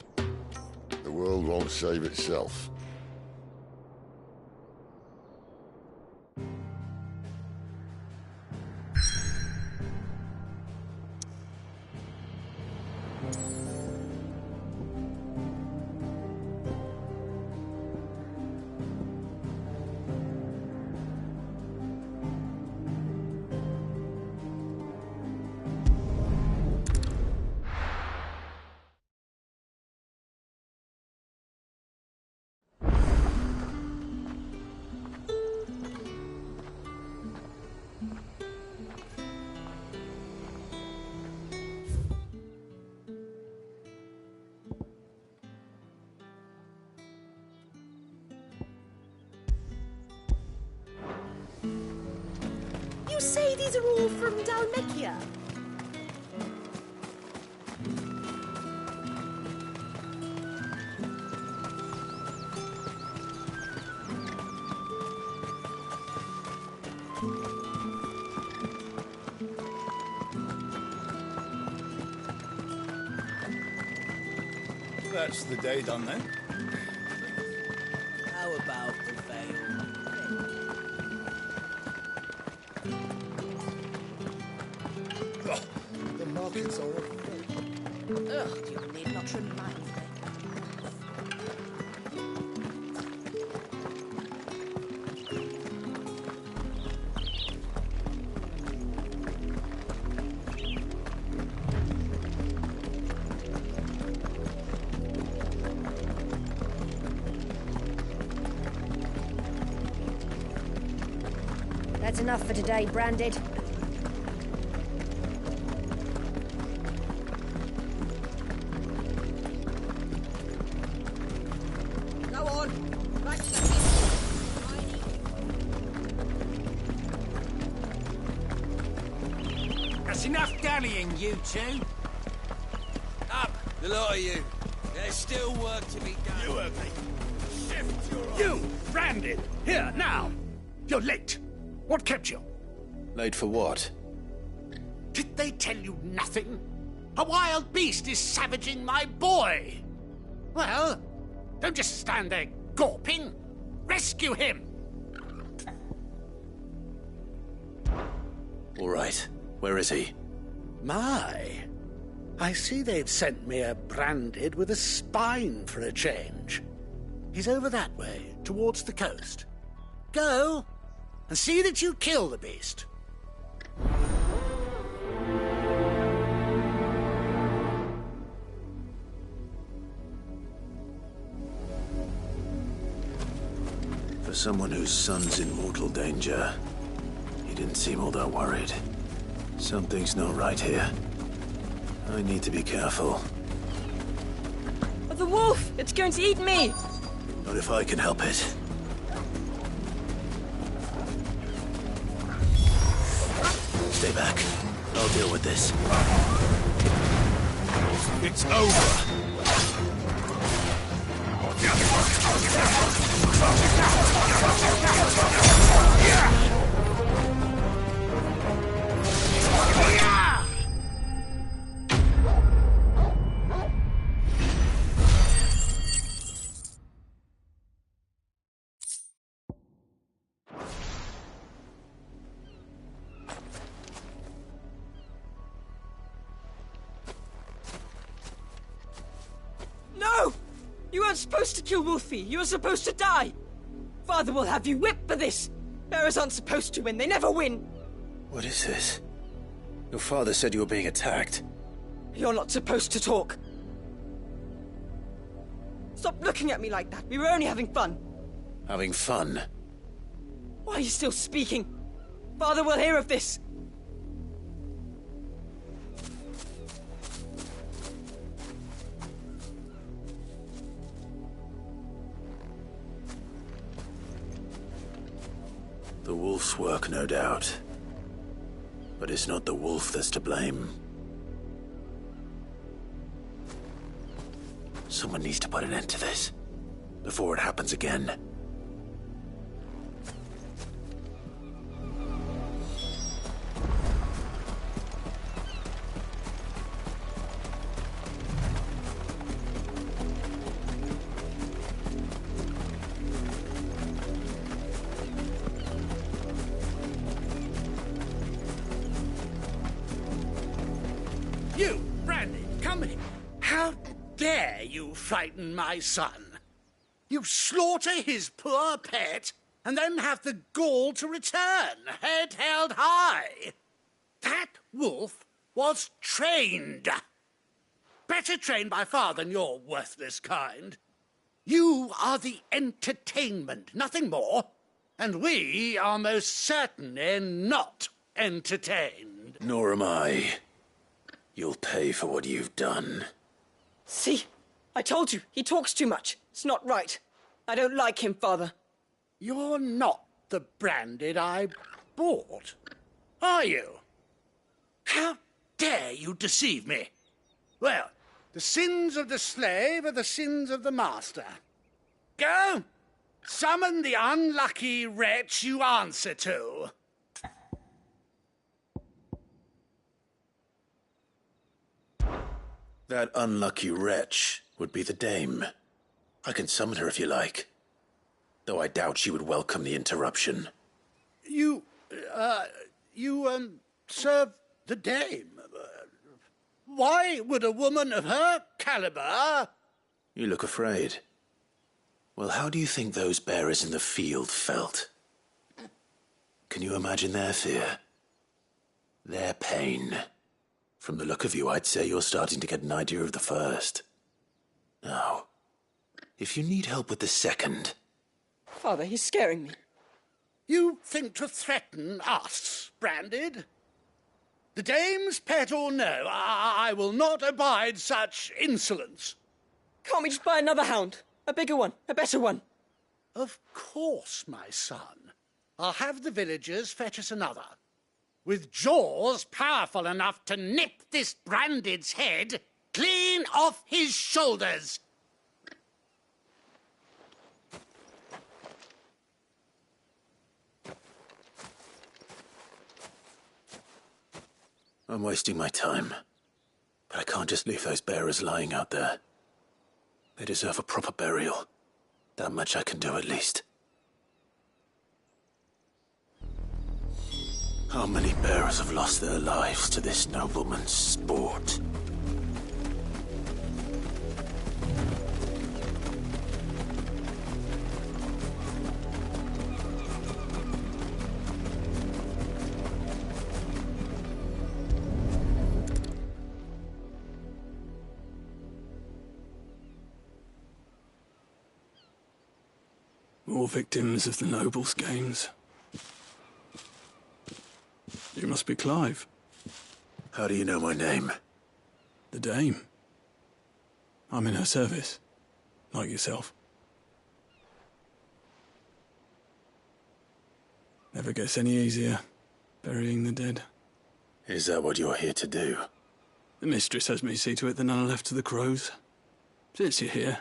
The world won't save itself. You say these are all from Dalmekia? That's the day done then. How about the veil? The markets are all... Ugh, you need not remind me. That's enough for today, Branded. Go on. Back to the That's enough dallying, you two. Up, the lot of you. There's still work to be done. You heard me. Shift your... You, Branded! Here, now! You're late. What kept you? Late for what? Did they tell you nothing? A wild beast is savaging my boy! Well, don't just stand there gawping. Rescue him! All right. Where is he? My, I see they've sent me a Branded with a spine for a change. He's over that way, towards the coast. Go, and see that you kill the beast. For someone whose son's in mortal danger, he didn't seem all that worried. Something's not right here. I need to be careful. Oh, the wolf! It's going to eat me! Not if I can help it. Stay back. I'll deal with this. It's over. No! You weren't supposed to kill Wolfie. You were supposed to die. Father will have you whipped for this. Bearers aren't supposed to win. They never win. What is this? Your father said you were being attacked. You're not supposed to talk. Stop looking at me like that. We were only having fun. Having fun? Why are you still speaking? Father will hear of this. The wolf's work, no doubt. But it's not the wolf that's to blame. Someone needs to put an end to this, before it happens again. You, Brandy, come here. How dare you frighten my son? You slaughter his poor pet and then have the gall to return, head held high. That wolf was trained. Better trained by far than your worthless kind. You are the entertainment, nothing more. And we are most certainly not entertained. Nor am I. You'll pay for what you've done. See? I told you, he talks too much. It's not right. I don't like him, Father. You're not the Branded I bought, are you? How dare you deceive me? Well, the sins of the slave are the sins of the master. Go, summon the unlucky wretch you answer to. That unlucky wretch would be the dame. I can summon her if you like. Though I doubt she would welcome the interruption. You serve the dame. Why would a woman of her caliber... You look afraid. Well, how do you think those bearers in the field felt? Can you imagine their fear? Their pain? From the look of you, I'd say you're starting to get an idea of the first. Now, if you need help with the second... Father, he's scaring me. You think to threaten us, Branded? The dame's pet or no, I will not abide such insolence. Can't we just buy another hound? A bigger one, a better one. Of course, my son. I'll have the villagers fetch us another. With jaws powerful enough to nip this Branded's head clean off his shoulders. I'm wasting my time. But I can't just leave those bearers lying out there. They deserve a proper burial. That much I can do at least. How many bearers have lost their lives to this nobleman's sport? more victims of the nobles' games. You must be Clive. How do you know my name? The Dame. I'm in her service, like yourself. Never gets any easier, burying the dead. Is that what you're here to do? The mistress has me see to it that none are left to the crows. Since you're here,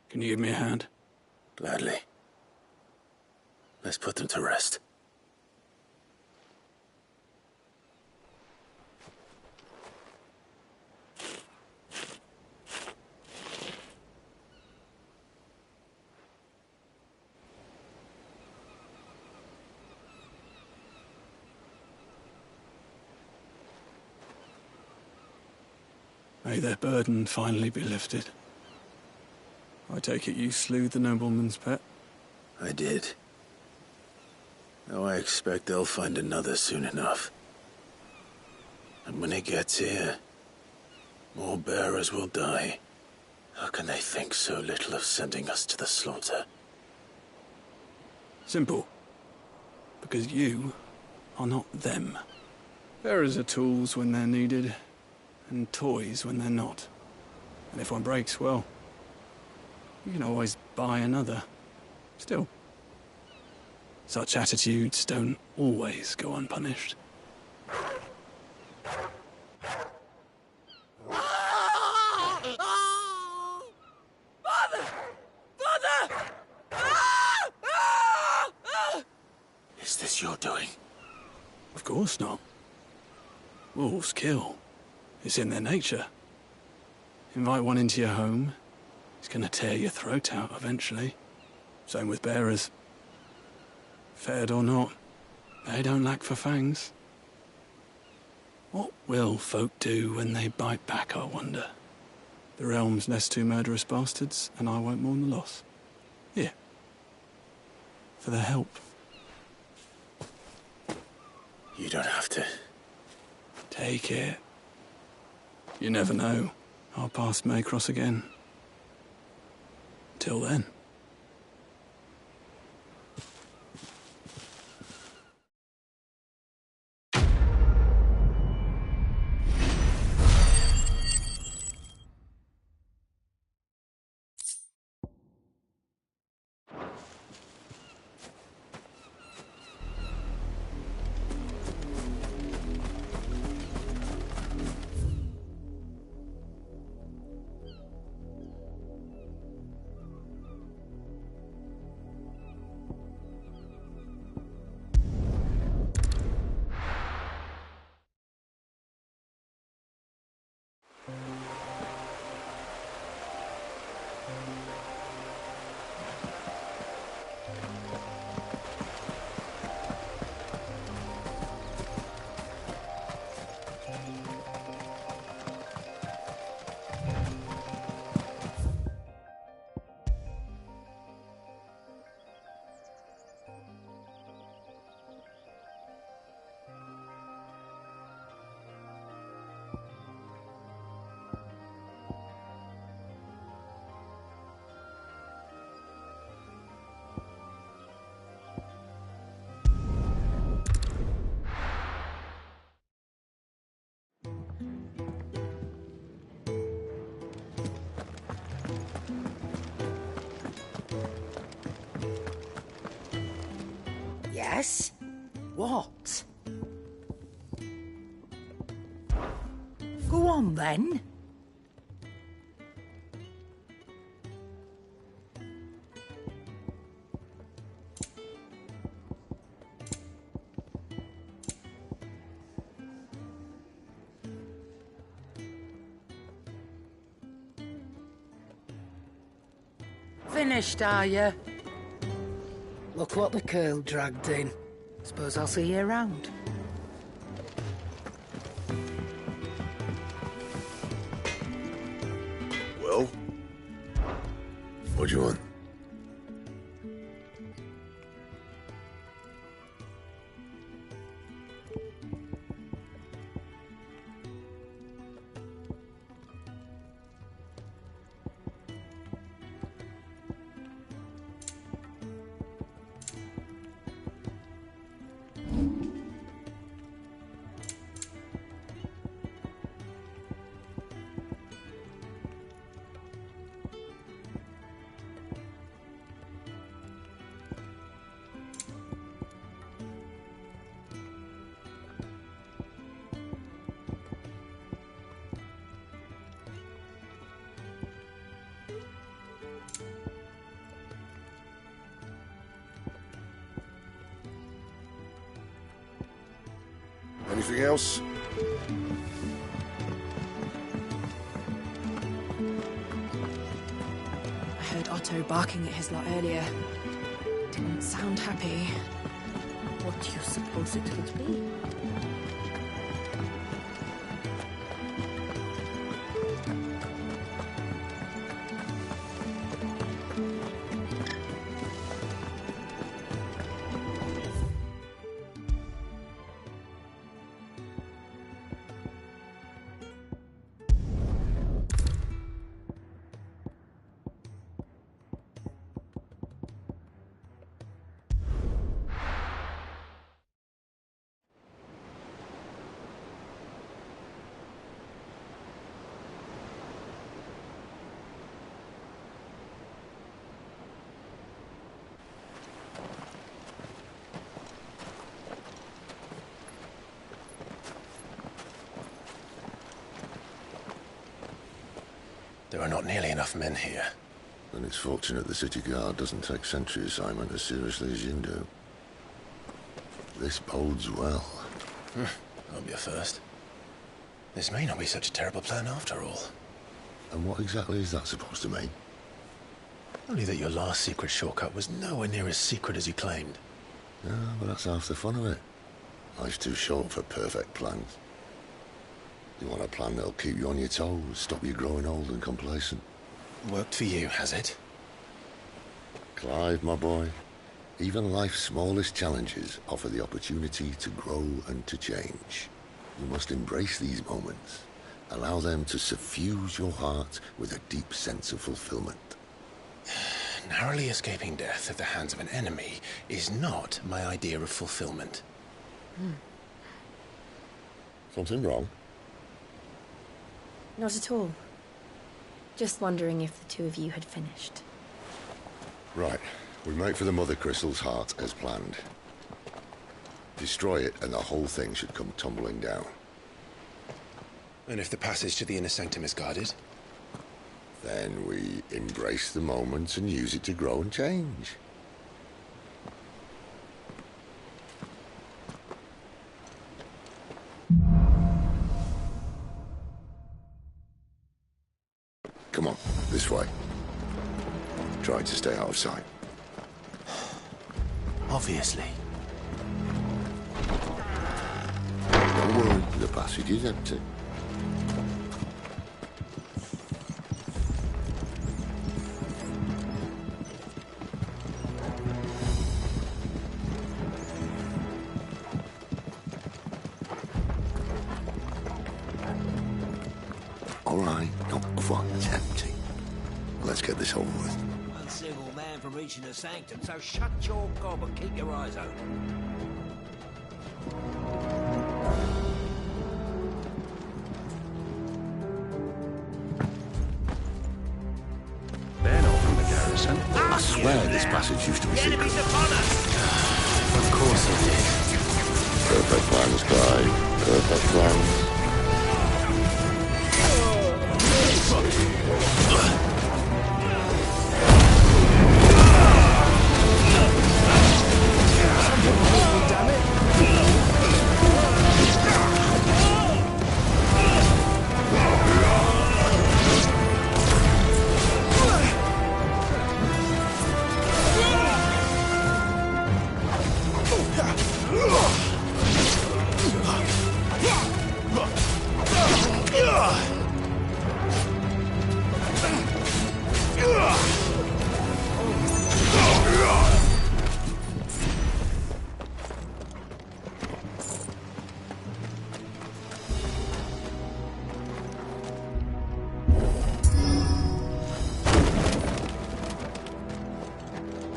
can you give me a hand? Gladly. Let's put them to rest. May their burden finally be lifted. I take it you slew the nobleman's pet? I did. Though I expect they'll find another soon enough. And when it gets here, more bearers will die. How can they think so little of sending us to the slaughter? Simple. Because you are not them. Bearers are tools when they're needed, and toys when they're not. And if one breaks, well, you can always buy another. Still, such attitudes don't always go unpunished. Father! Father! Is this your doing? Of course not. Wolves kill. It's in their nature. Invite one into your home, he's gonna tear your throat out eventually. Same with bearers. Fed or not, they don't lack for fangs. What will folk do when they bite back, I wonder? The realm's less two murderous bastards, and I won't mourn the loss. Here. For their help. You don't have to. Take it. You never know. Our paths may cross again. Till then. Yes? What? Go on, then. Finished, are you? Look what the curl dragged in. Suppose I'll see you around. Well? What do you want? Anything else? I heard Otto barking at his lot earlier. Didn't sound happy. What do you suppose it would be? There are not nearly enough men here. Then it's fortunate the city guard doesn't take sentry assignment as seriously as you do. This bodes well. Won't be a first. This may not be such a terrible plan after all. And what exactly is that supposed to mean? Only that your last secret shortcut was nowhere near as secret as you claimed. Yeah, but that's half the fun of it. Life's too short for perfect plans. You want a plan that'll keep you on your toes, stop you growing old and complacent. Worked for you, has it? Clive, my boy, even life's smallest challenges offer the opportunity to grow and to change. You must embrace these moments. Allow them to suffuse your heart with a deep sense of fulfillment. Narrowly escaping death at the hands of an enemy is not my idea of fulfillment. Something wrong? Not at all. Just wondering if the two of you had finished. Right. We make for the Mother Crystal's heart as planned. Destroy it and the whole thing should come tumbling down. And if the passage to the inner sanctum is guarded? Then we embrace the moment and use it to grow and change. Come on, this way. Try to stay out of sight. Obviously. Don't worry, the passage is empty. All right, not quite empty. Let's get this over with. One single man from reaching the sanctum, so shut your gob and keep your eyes open. They're not from the garrison. I swear this passage used to be secret. Of course it did. Perfect plans, Clive. Perfect plans.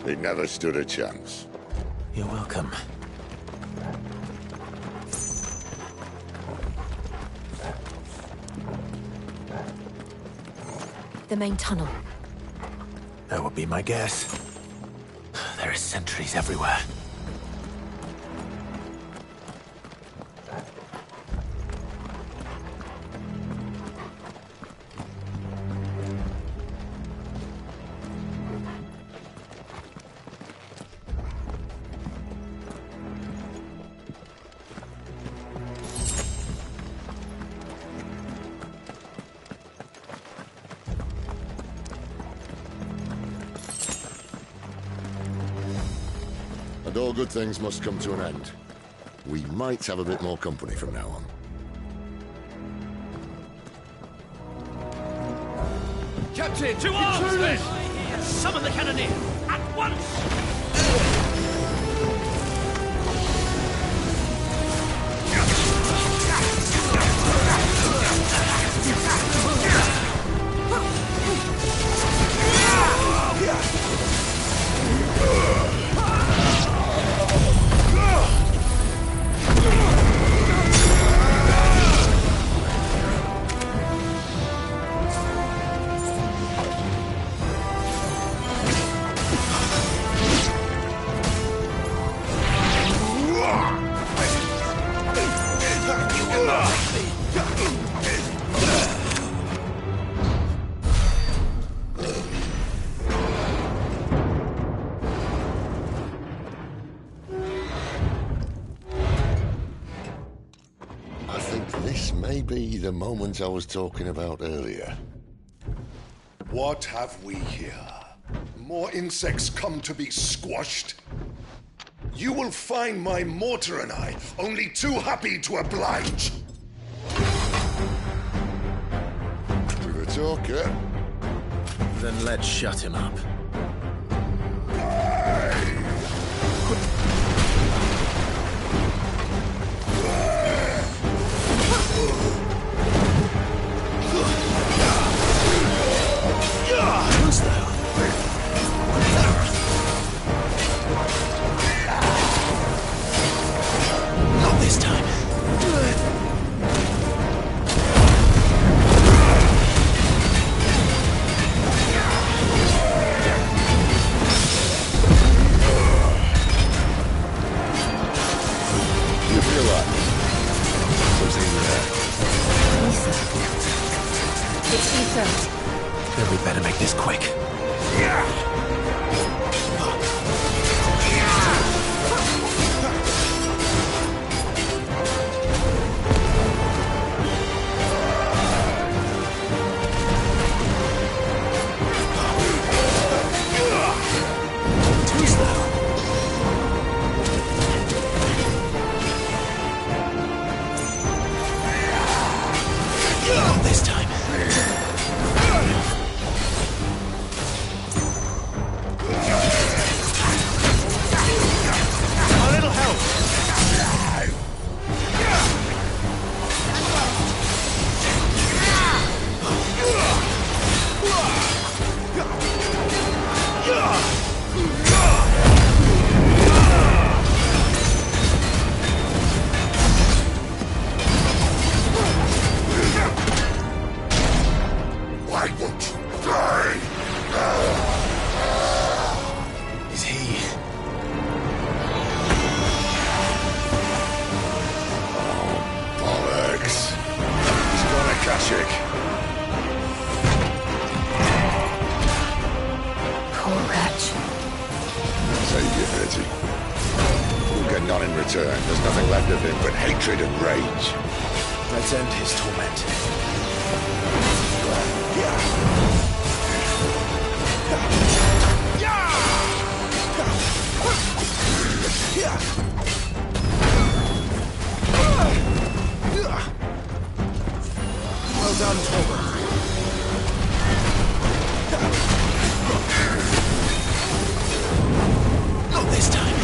It never stood a chance. You're welcome. The main tunnel. That would be my guess. There are sentries everywhere. And all good things must come to an end. We might have a bit more company from now on. Captain! To arms, men! Summon the cannoneer! At once! Be the moment I was talking about earlier. What have we here? More insects come to be squashed? You will find my mortar and I only too happy to oblige. With a talker? Then let's shut him up. Not this time. You feel that? Something in there. It's ether. Then we better make this quick. This time. A little help! Why won't you die? Is he? Bollocks. He's got a Kashik. Poor wretch. Save you, Bertie. You'll get none in return. There's nothing left of him but hatred and rage. Let's end his torment. Well done, Torben. Not this time.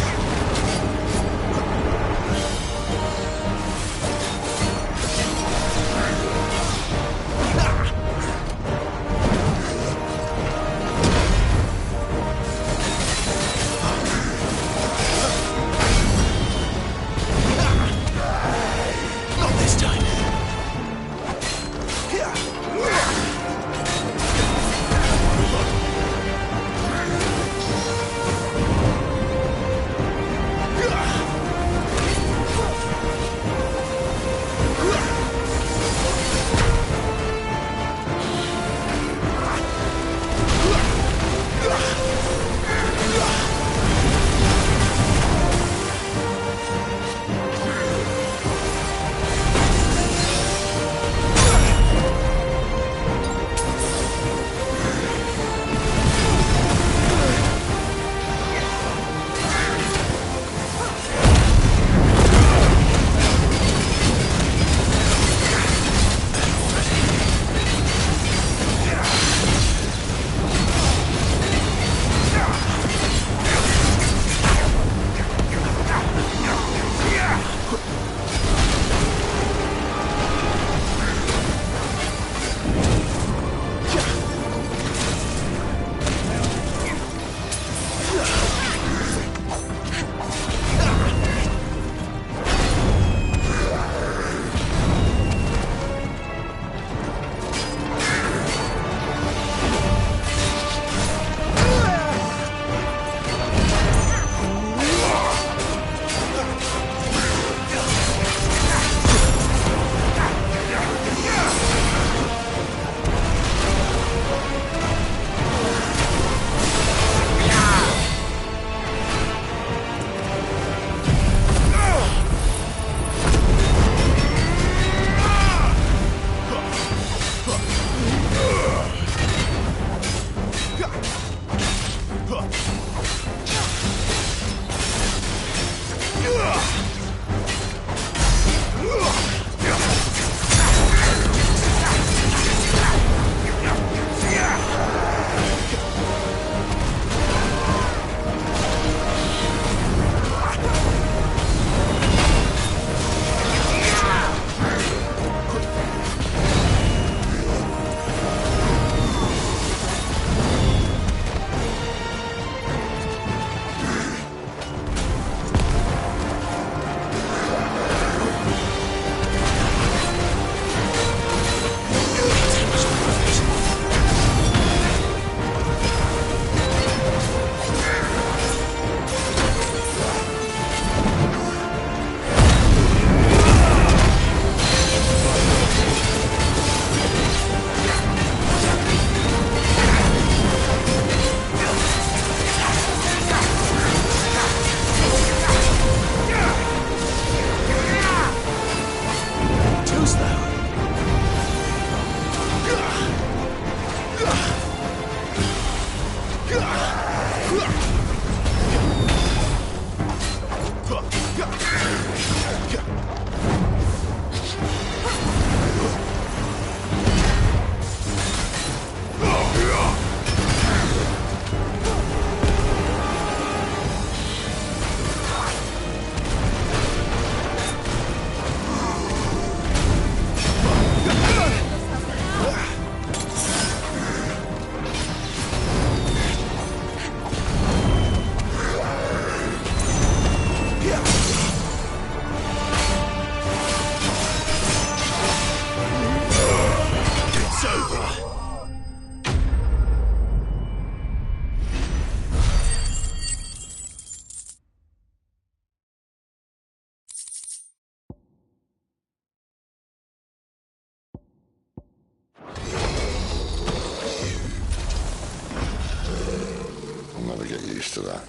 after that.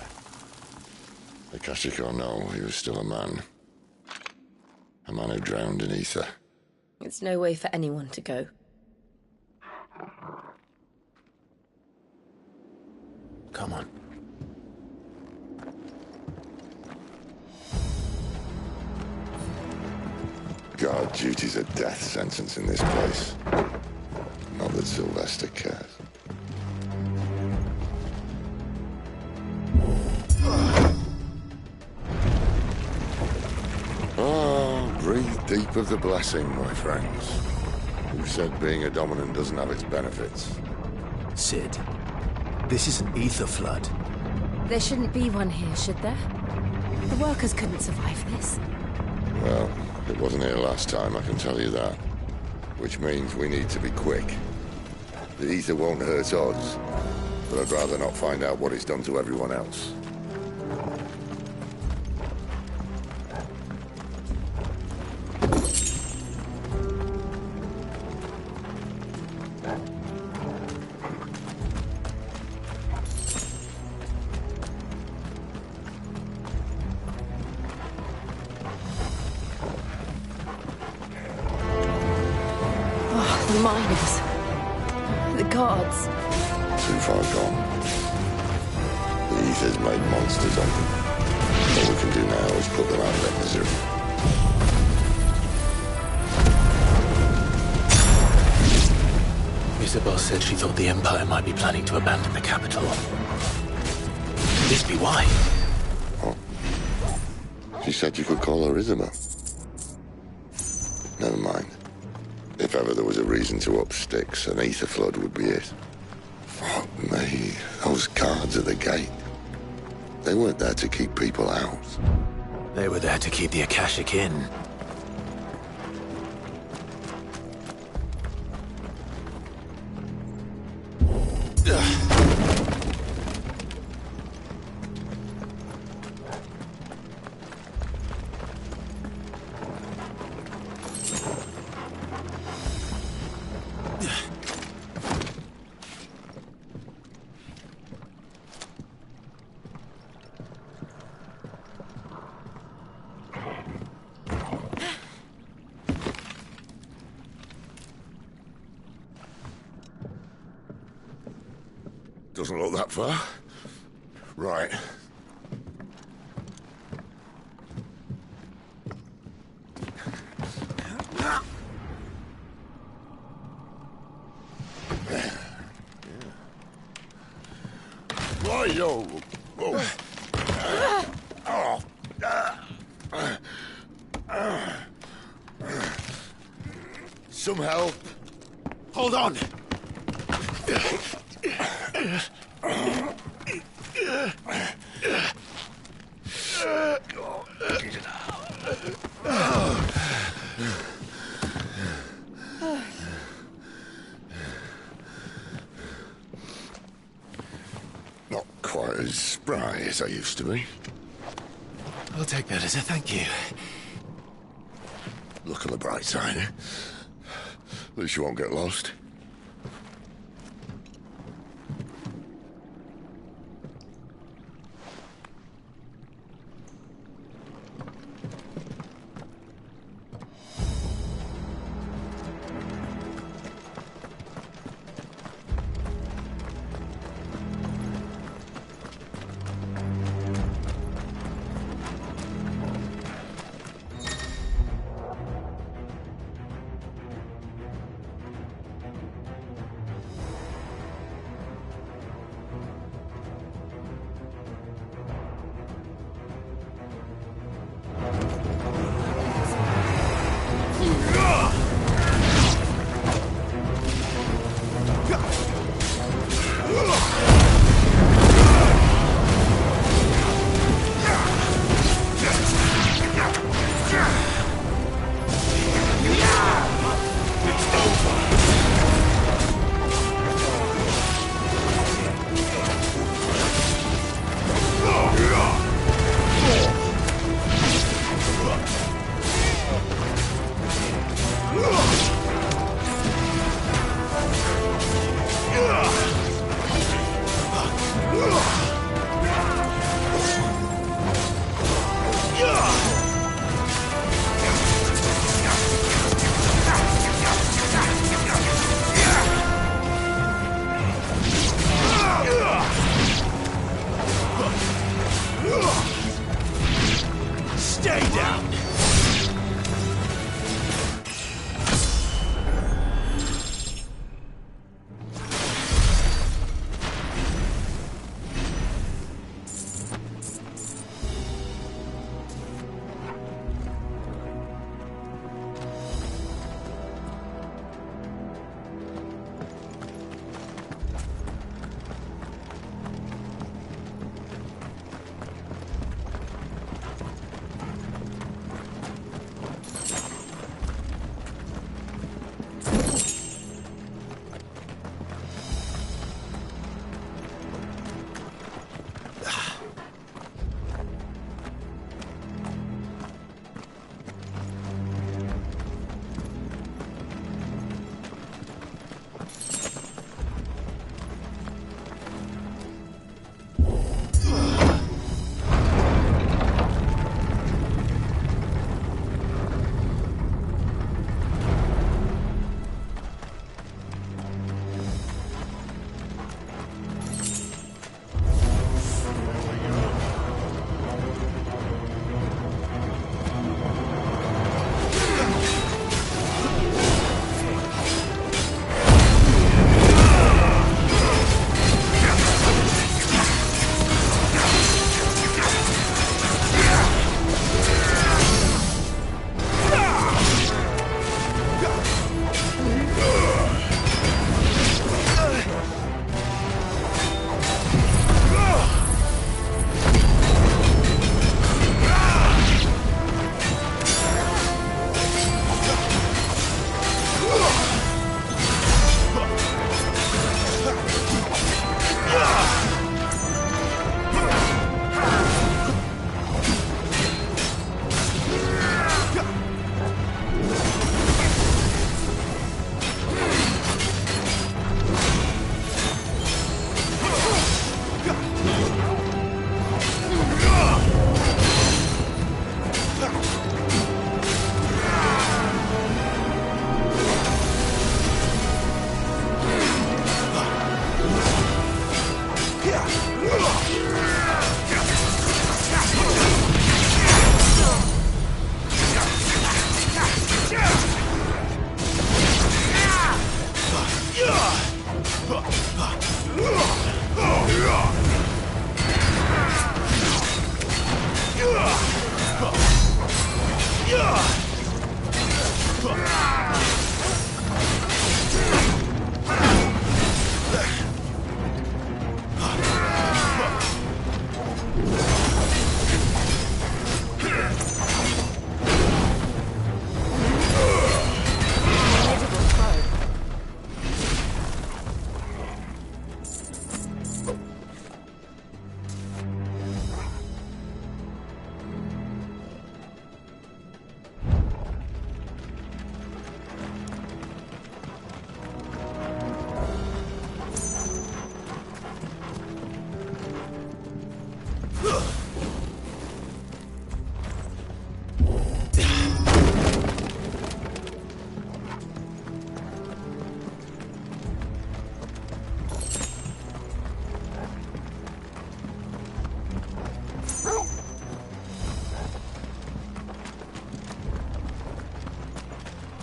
Akashic or no, he was still a man. A man who drowned in ether. It's no way for anyone to go. Come on. Guard duty's a death sentence in this place. Not that Sylvester cares. Breathe deep of the blessing, my friends. Who said being a dominant doesn't have its benefits? Sid, this is an ether flood. There shouldn't be one here, should there? The workers couldn't survive this. Well, it wasn't here last time, I can tell you that. Which means we need to be quick. The ether won't hurt odds, but I'd rather not find out what it's done to everyone else. The miners. The guards. Too far gone. The ether's made monsters of them. All we can do now is put them out of their misery. Isabel said she thought the Empire might be planning to abandon the capital. Could this be why? Oh. She said you could call her Isabel. Never mind. If ever there was a reason to up sticks, an ether flood would be it. Fuck me, those guards at the gate. They weren't there to keep people out. They were there to keep the Akashic in. Doesn't look that far. Right. Right-o. Whoa. Some help. Hold on. Not quite as spry as I used to be. I'll take that as a thank you. Look on the bright side, eh? At least you won't get lost. Stay down!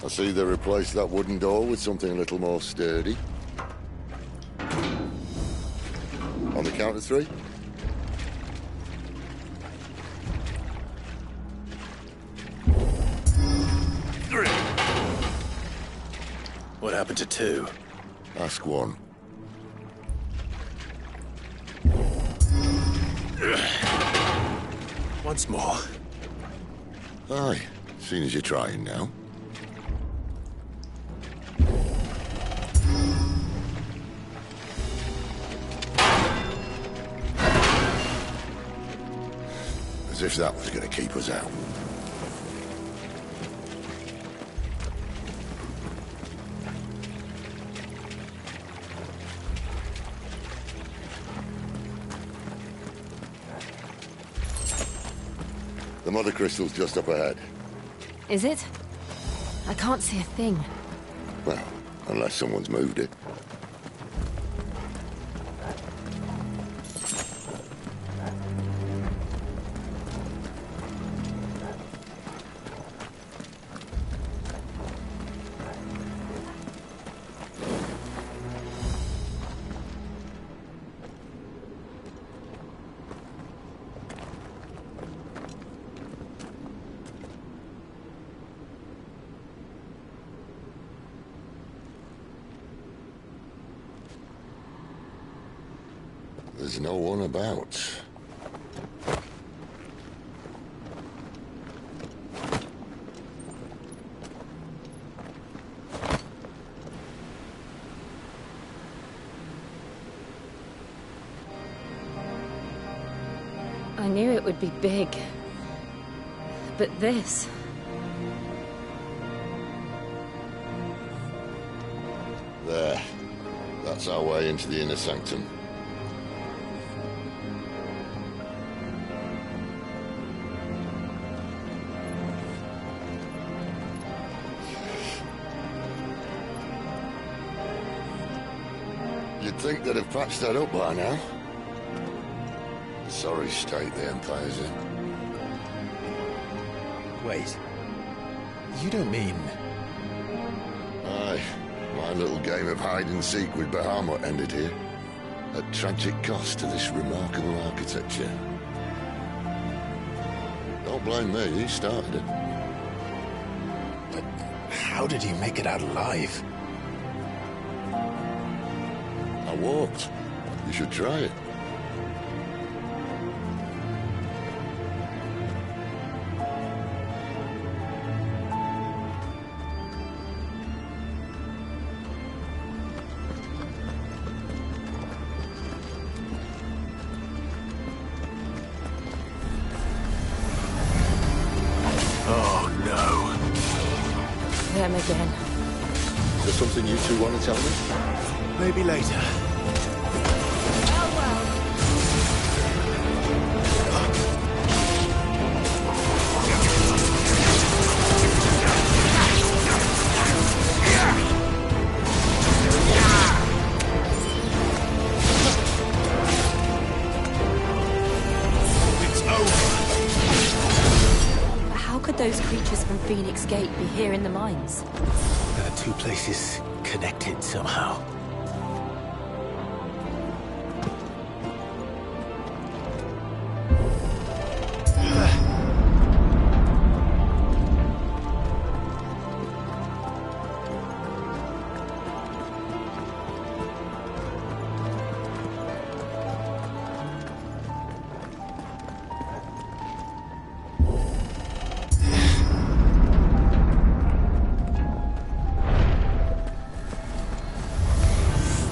I see they replaced that wooden door with something a little more sturdy. On the count of three? What happened to two? Ask one. Once more. Aye, seeing as you're trying now. As if that was going to keep us out. The mother crystal's just up ahead. Is it? I can't see a thing. Well, unless someone's moved it. there's no one about. I knew it would be big. But this... There. That's our way into the inner sanctum. You'd think they'd have patched that up by now. The sorry state the Empire's in. Wait. You don't mean... Aye. My little game of hide-and-seek with Bahamut ended here. At tragic cost to this remarkable architecture. Don't blame me, he started it. But how did he make it out alive? I walked. You should try it. Them again. Is there something you two want to tell me? Maybe later. It's over. But how could those creatures from Phoenix Gate be here in the mines? There are two places connected somehow.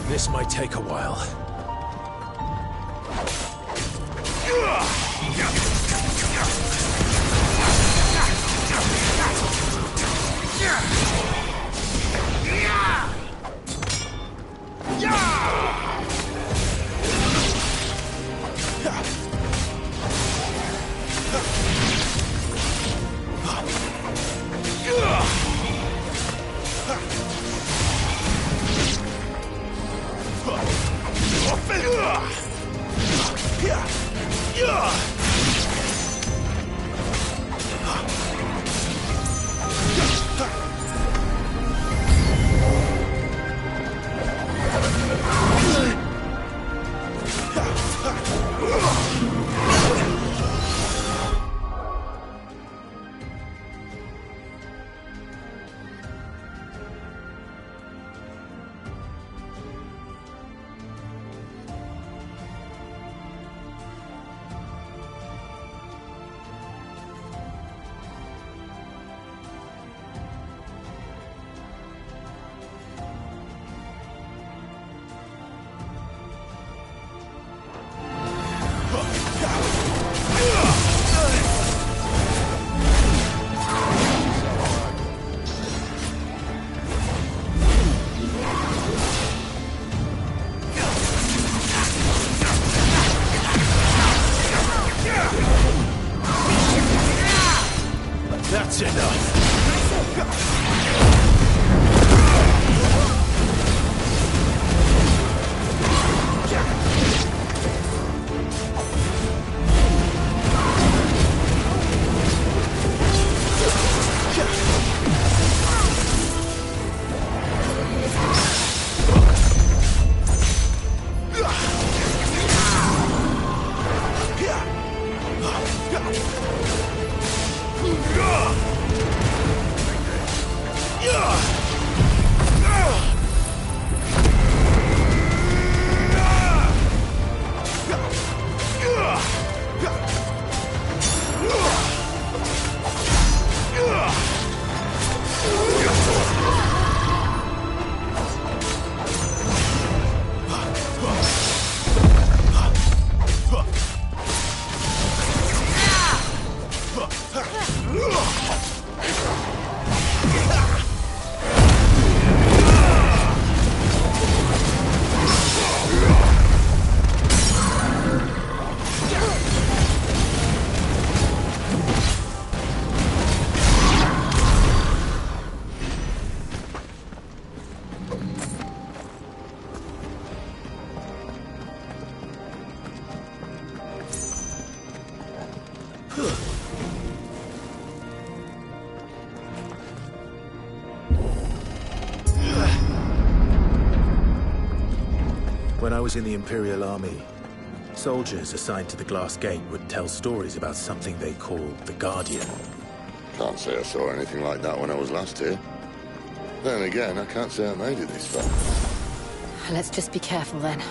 This might take a while. That's enough. Yeah! When I was in the Imperial Army, soldiers assigned to the Glass Gate would tell stories about something they called the Guardian. Can't say I saw anything like that when I was last here. Then again, I can't say I made it this far. Let's just be careful then.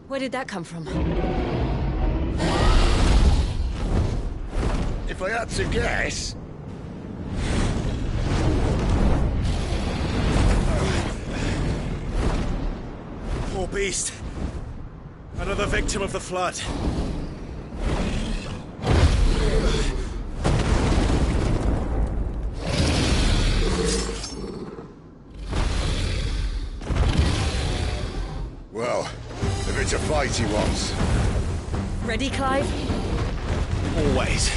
Where did that come from? If I had to guess... Poor beast. Another victim of the Flood. Well, if it's a fight he wants... Ready, Clive? Always.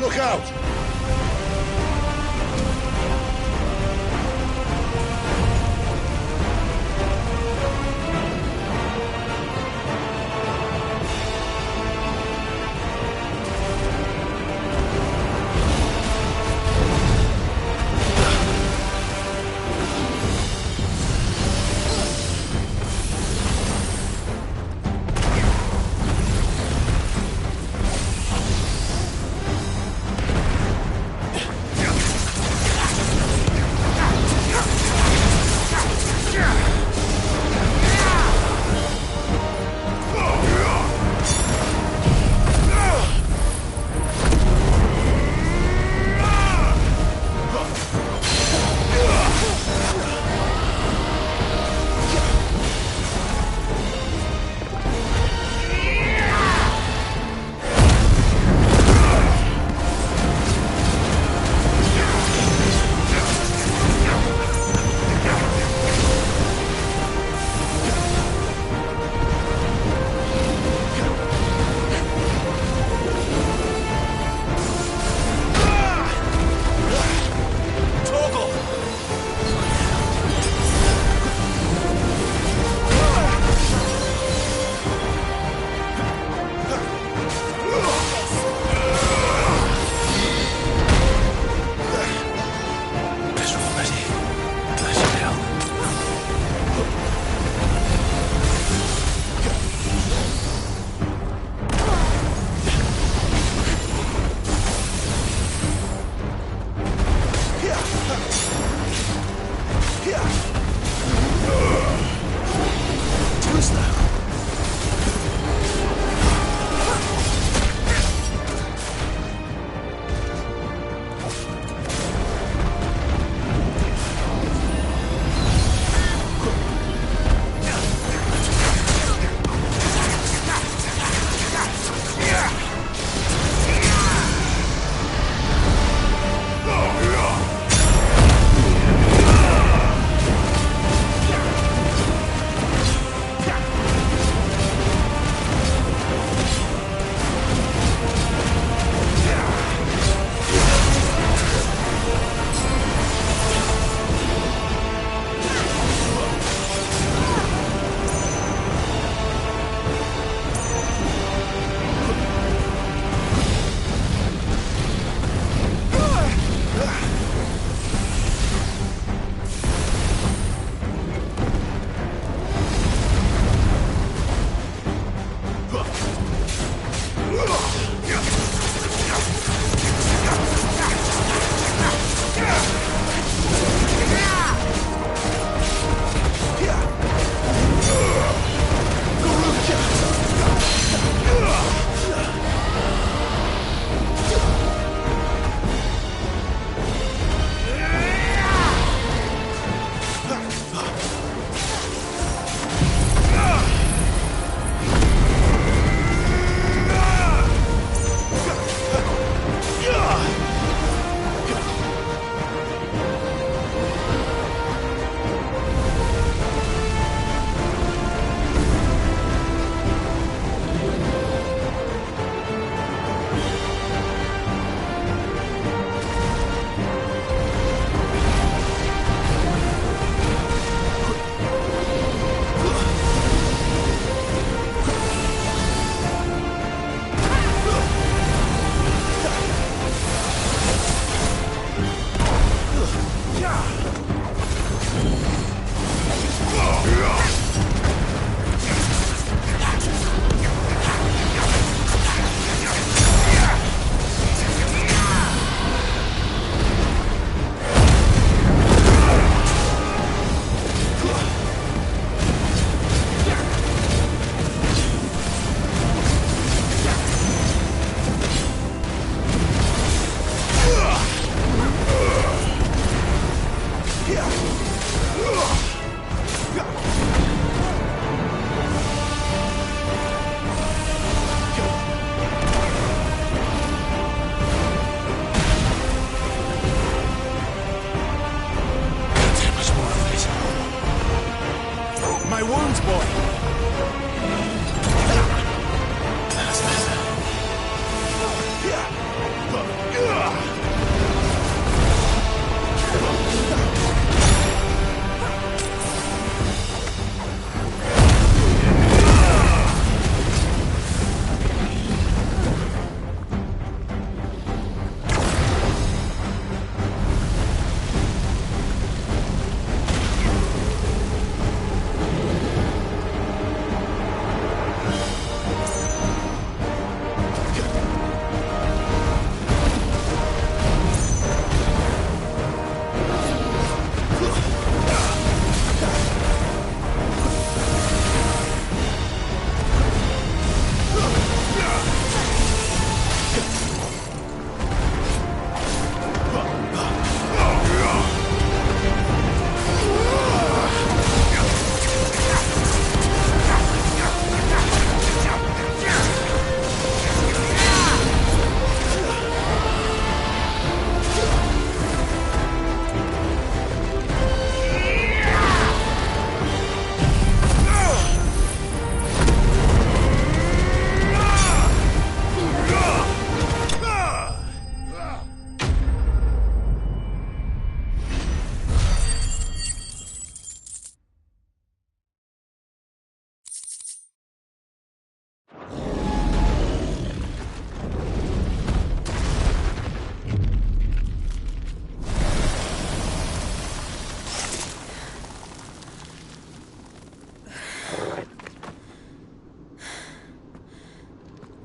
Look out!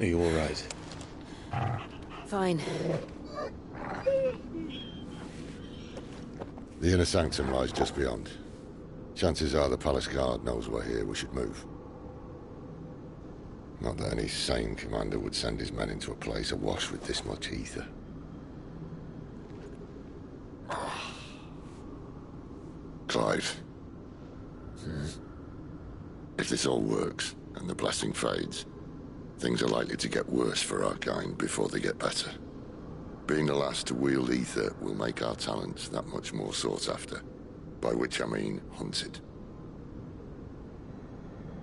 Are you all right? Fine. The inner sanctum lies just beyond. Chances are the palace guard knows we're here. We should move. Not that any sane commander would send his men into a place awash with this much ether. Clive. If this all works, and the blessing fades, things are likely to get worse for our kind before they get better. Being the last to wield ether will make our talents that much more sought after. By which I mean hunted.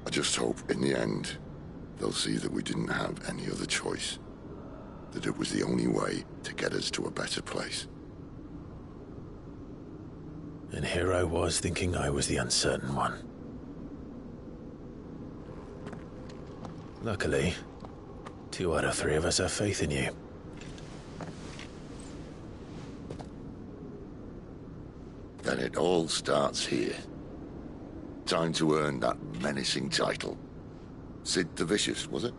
I just hope, in the end, they'll see that we didn't have any other choice. That it was the only way to get us to a better place. And here I was thinking I was the uncertain one. Luckily, 2 out of 3 of us have faith in you. Then it all starts here. Time to earn that menacing title. Sid the Vicious, was it?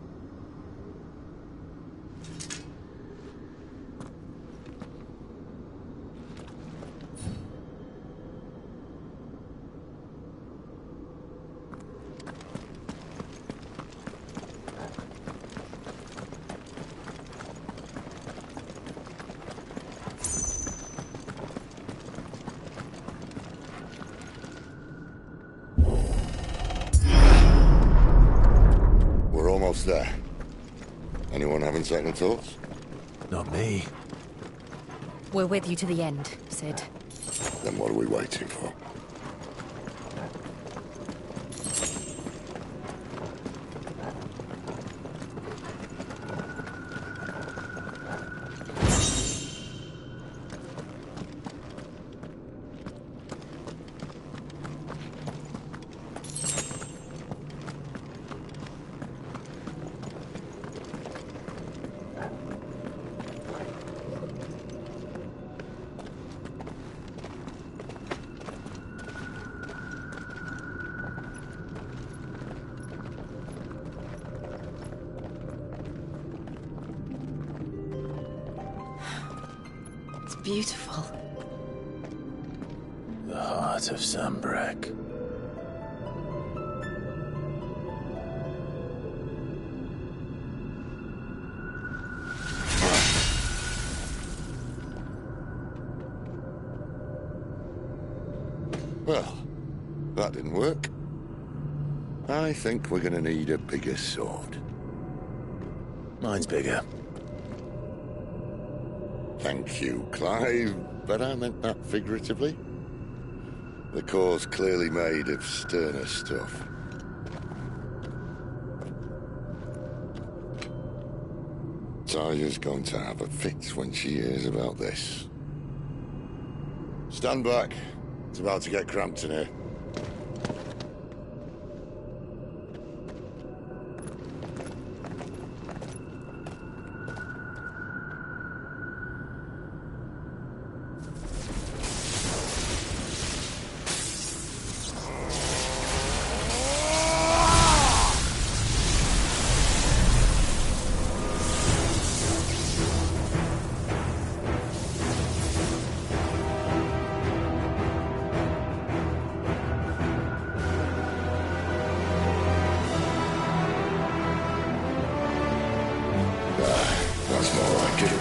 There. Anyone having second thoughts? Not me. We're with you to the end, Sid. Then what are we waiting for? Beautiful. The heart of Sambrek. Well, that didn't work. I think we're gonna need a bigger sword. Mine's bigger. Thank you, Clive, but I meant that figuratively. The core's clearly made of sterner stuff. Taya's going to have a fit when she hears about this. Stand back. It's about to get cramped in here. That's more like it.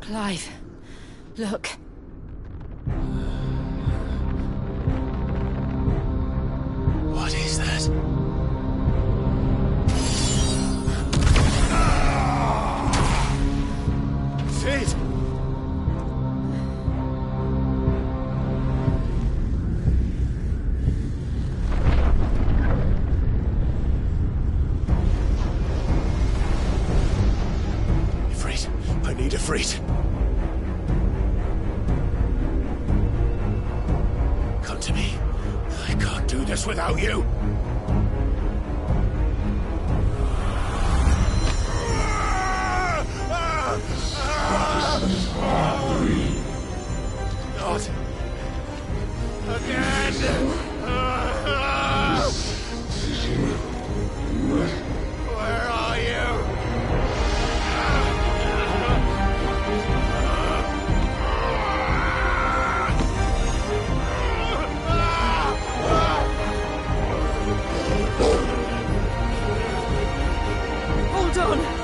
Clive, look. What is that? Sid! Ifrit, I need Ifrit. useless without you. Not again. Where are you? Hold on!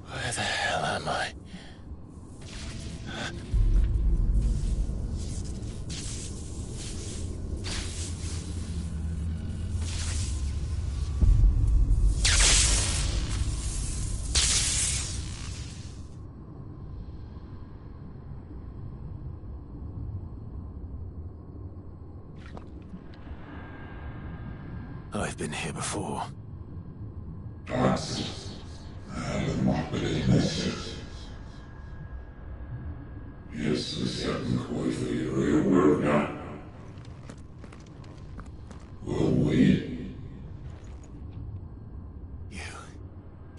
Where the hell am I? I've been here before.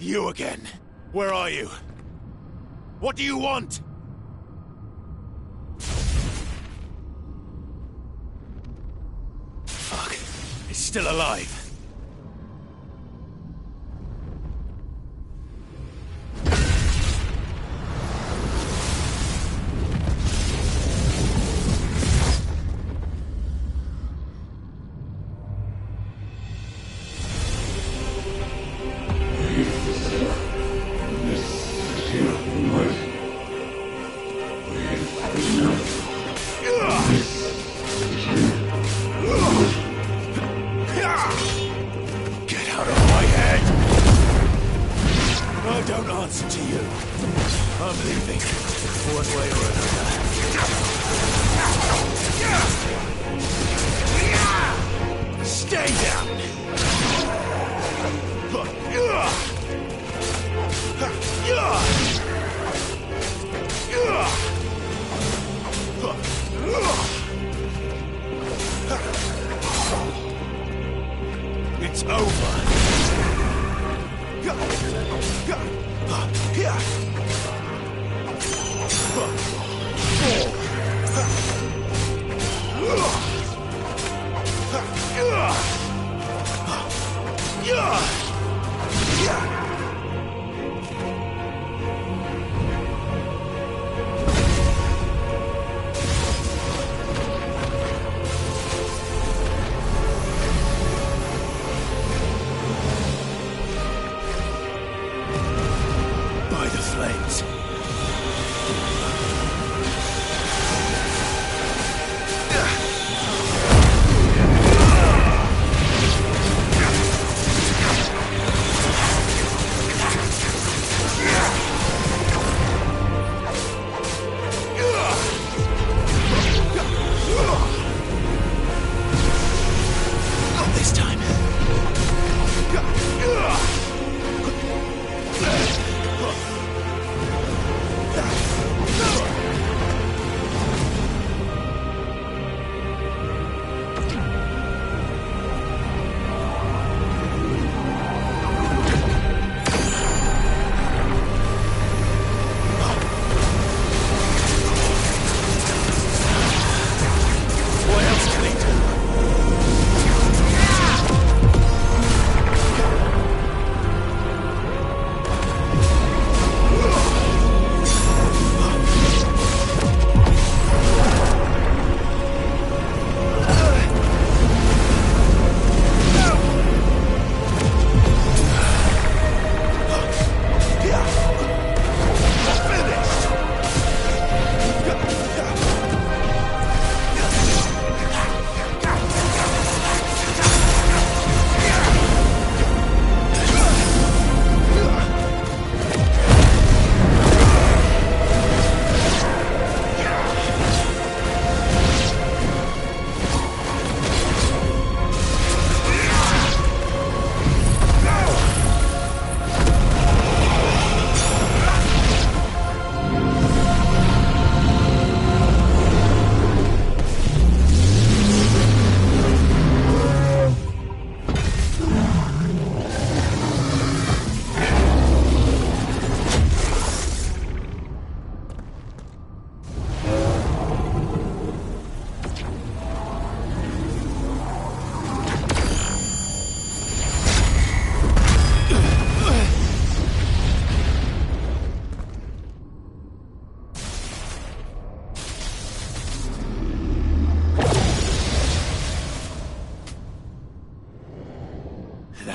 You again? Where are you? What do you want? Fuck. It's still alive.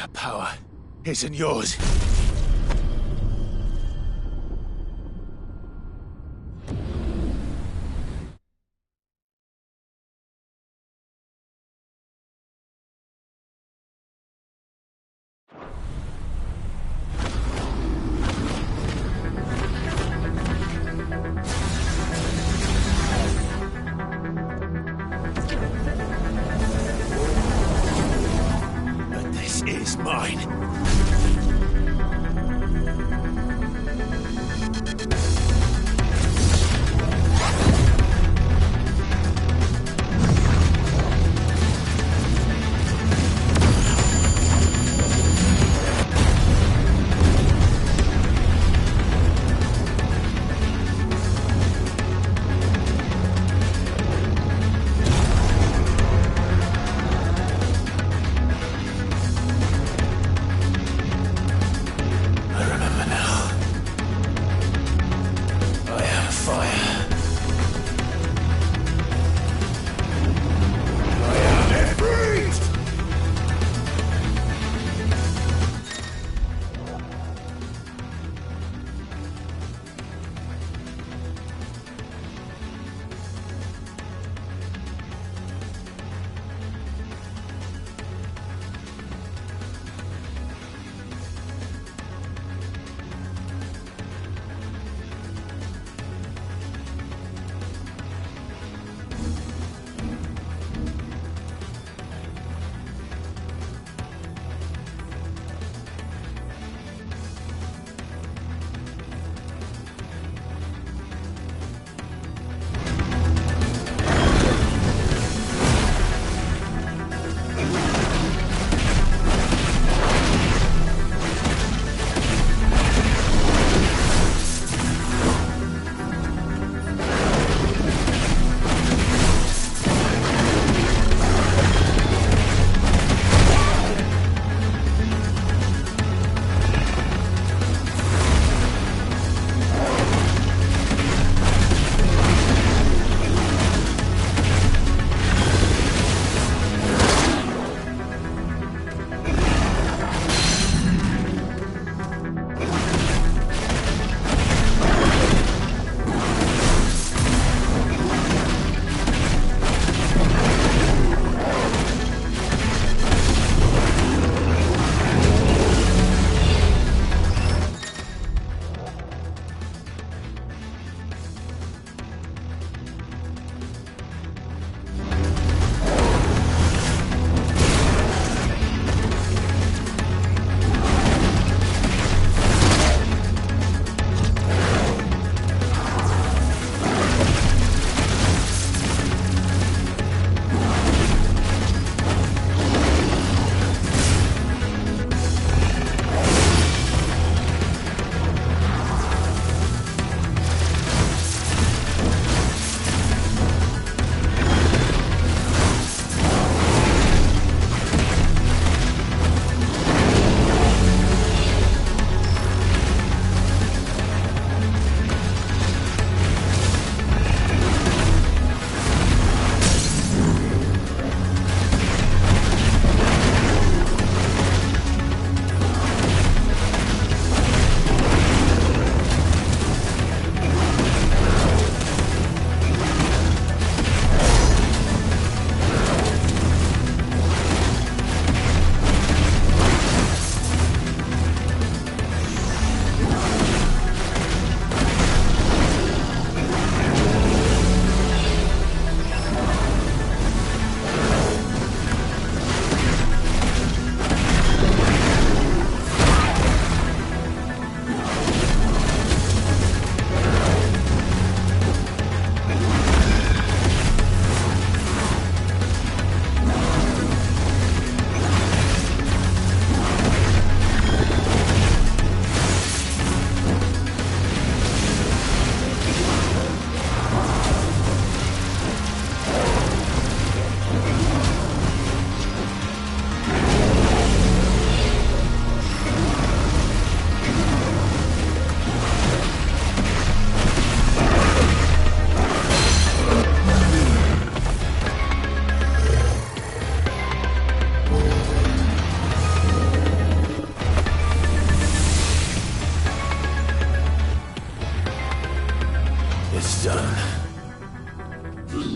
That power isn't yours. But this is mine.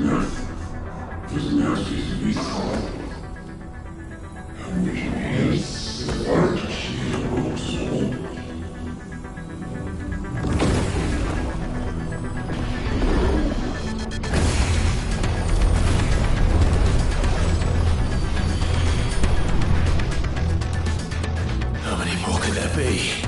How many more could there be?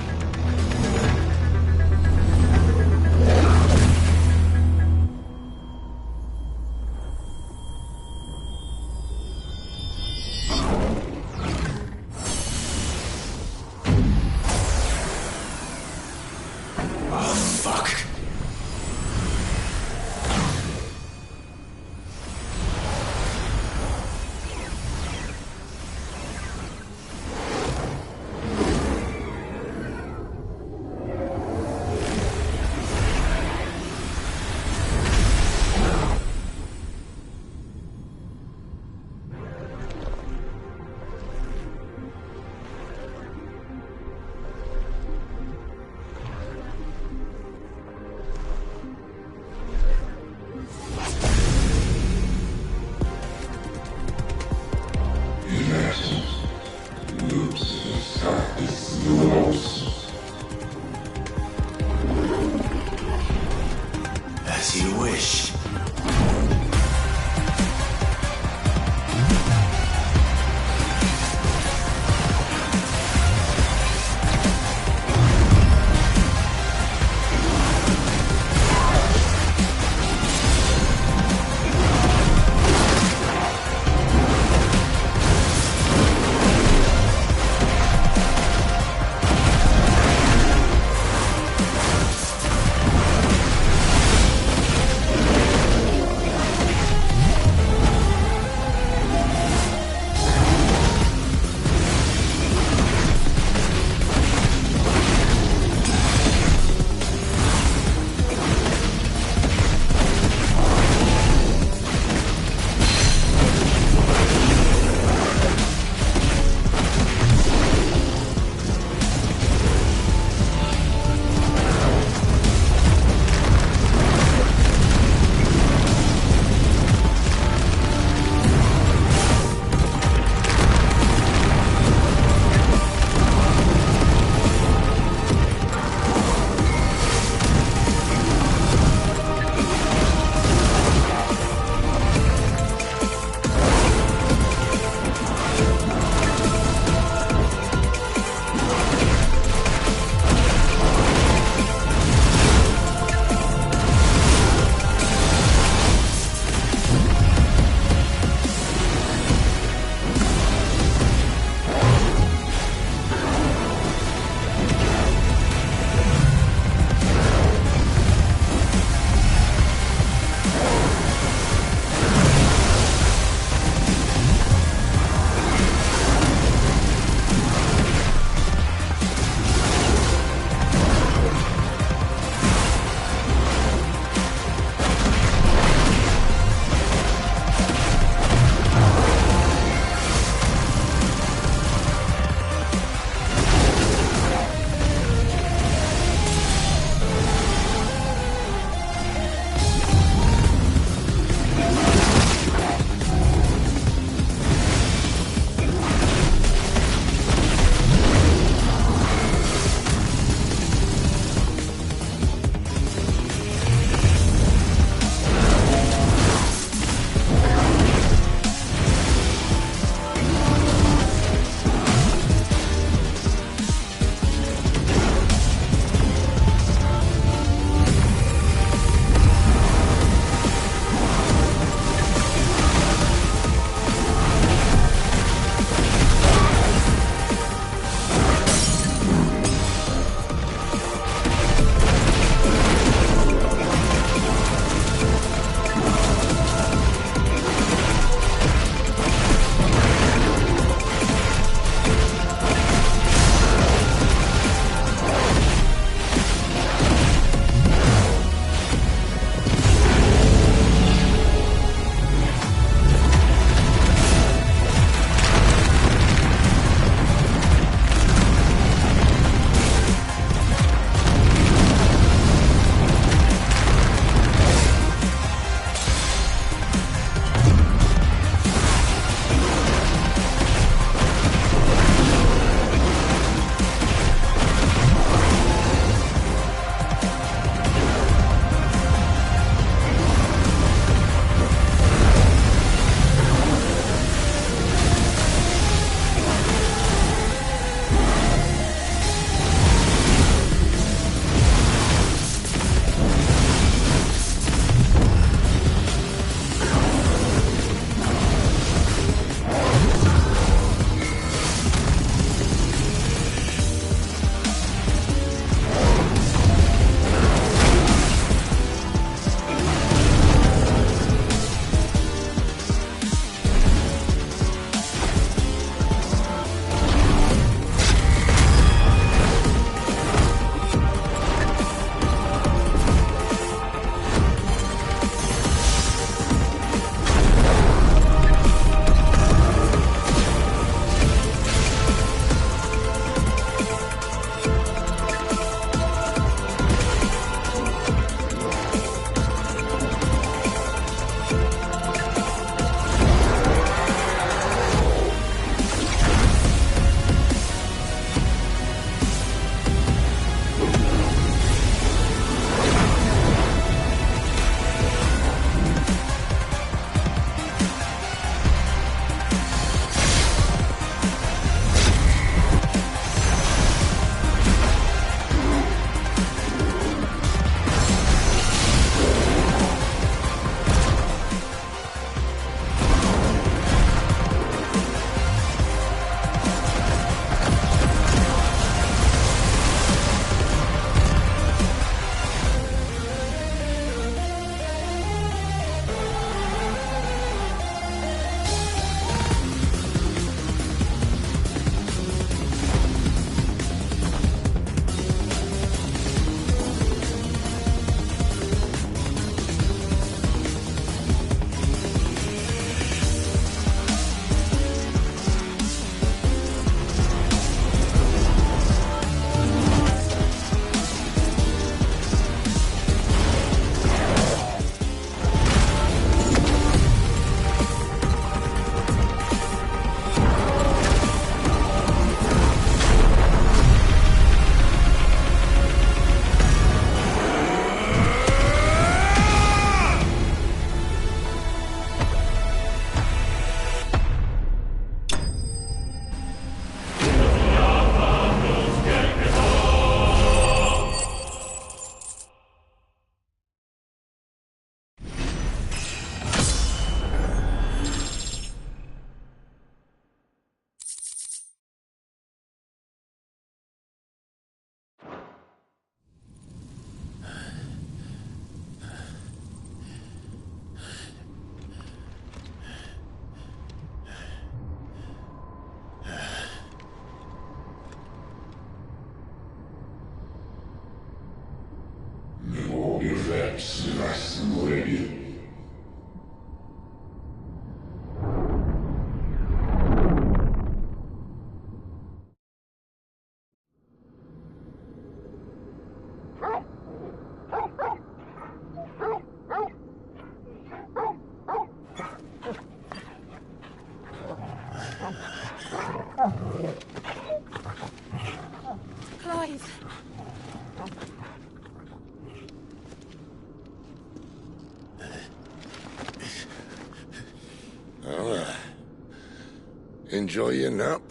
Enjoy your nap?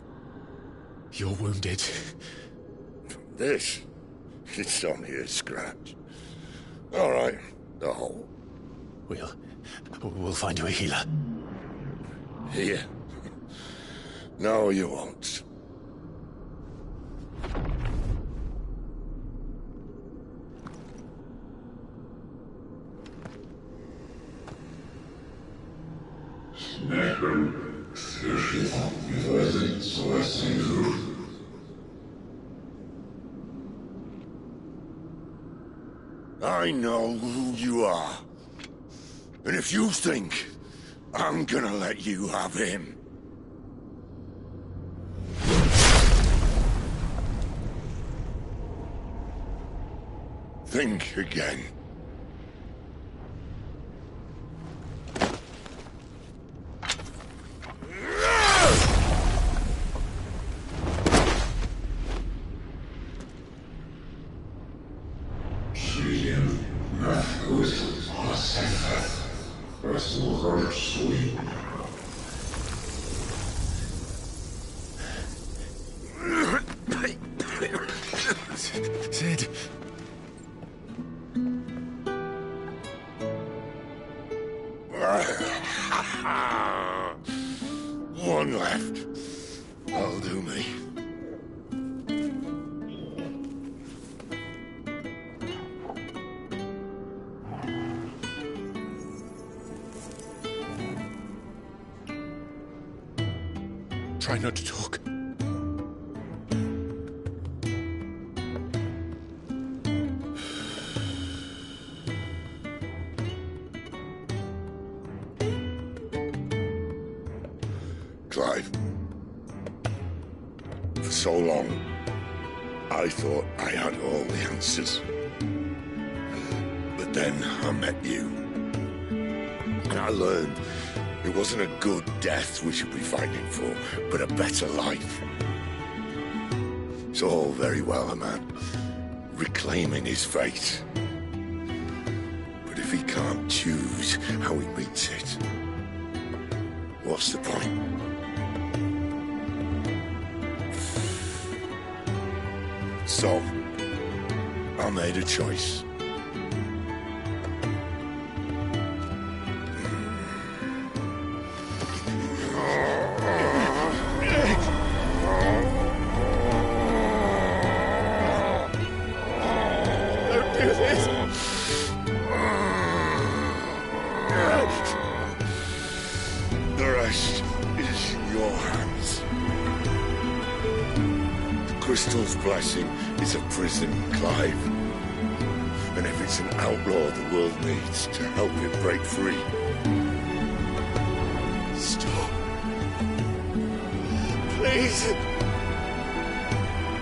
You're wounded. This? It's only a scratch. All right, the hole. We'll find you a healer. Here. No, you won't. I know who you are. And if you think I'm gonna let you have him... think again. Sid. One left. That'll do me. Try not to talk. Clive. For so long, I thought I had all the answers. But then I met you. And I learned it wasn't a good death we should be fighting for, but a better life. It's all very well, a man reclaiming his fate. But if he can't choose how he meets it, what's the point? So, I made a choice. Don't do this! The rest is in your hands. The crystal's blessing is a prison, Clive. And if it's an outlaw the world needs to help it break free... Stop. Please.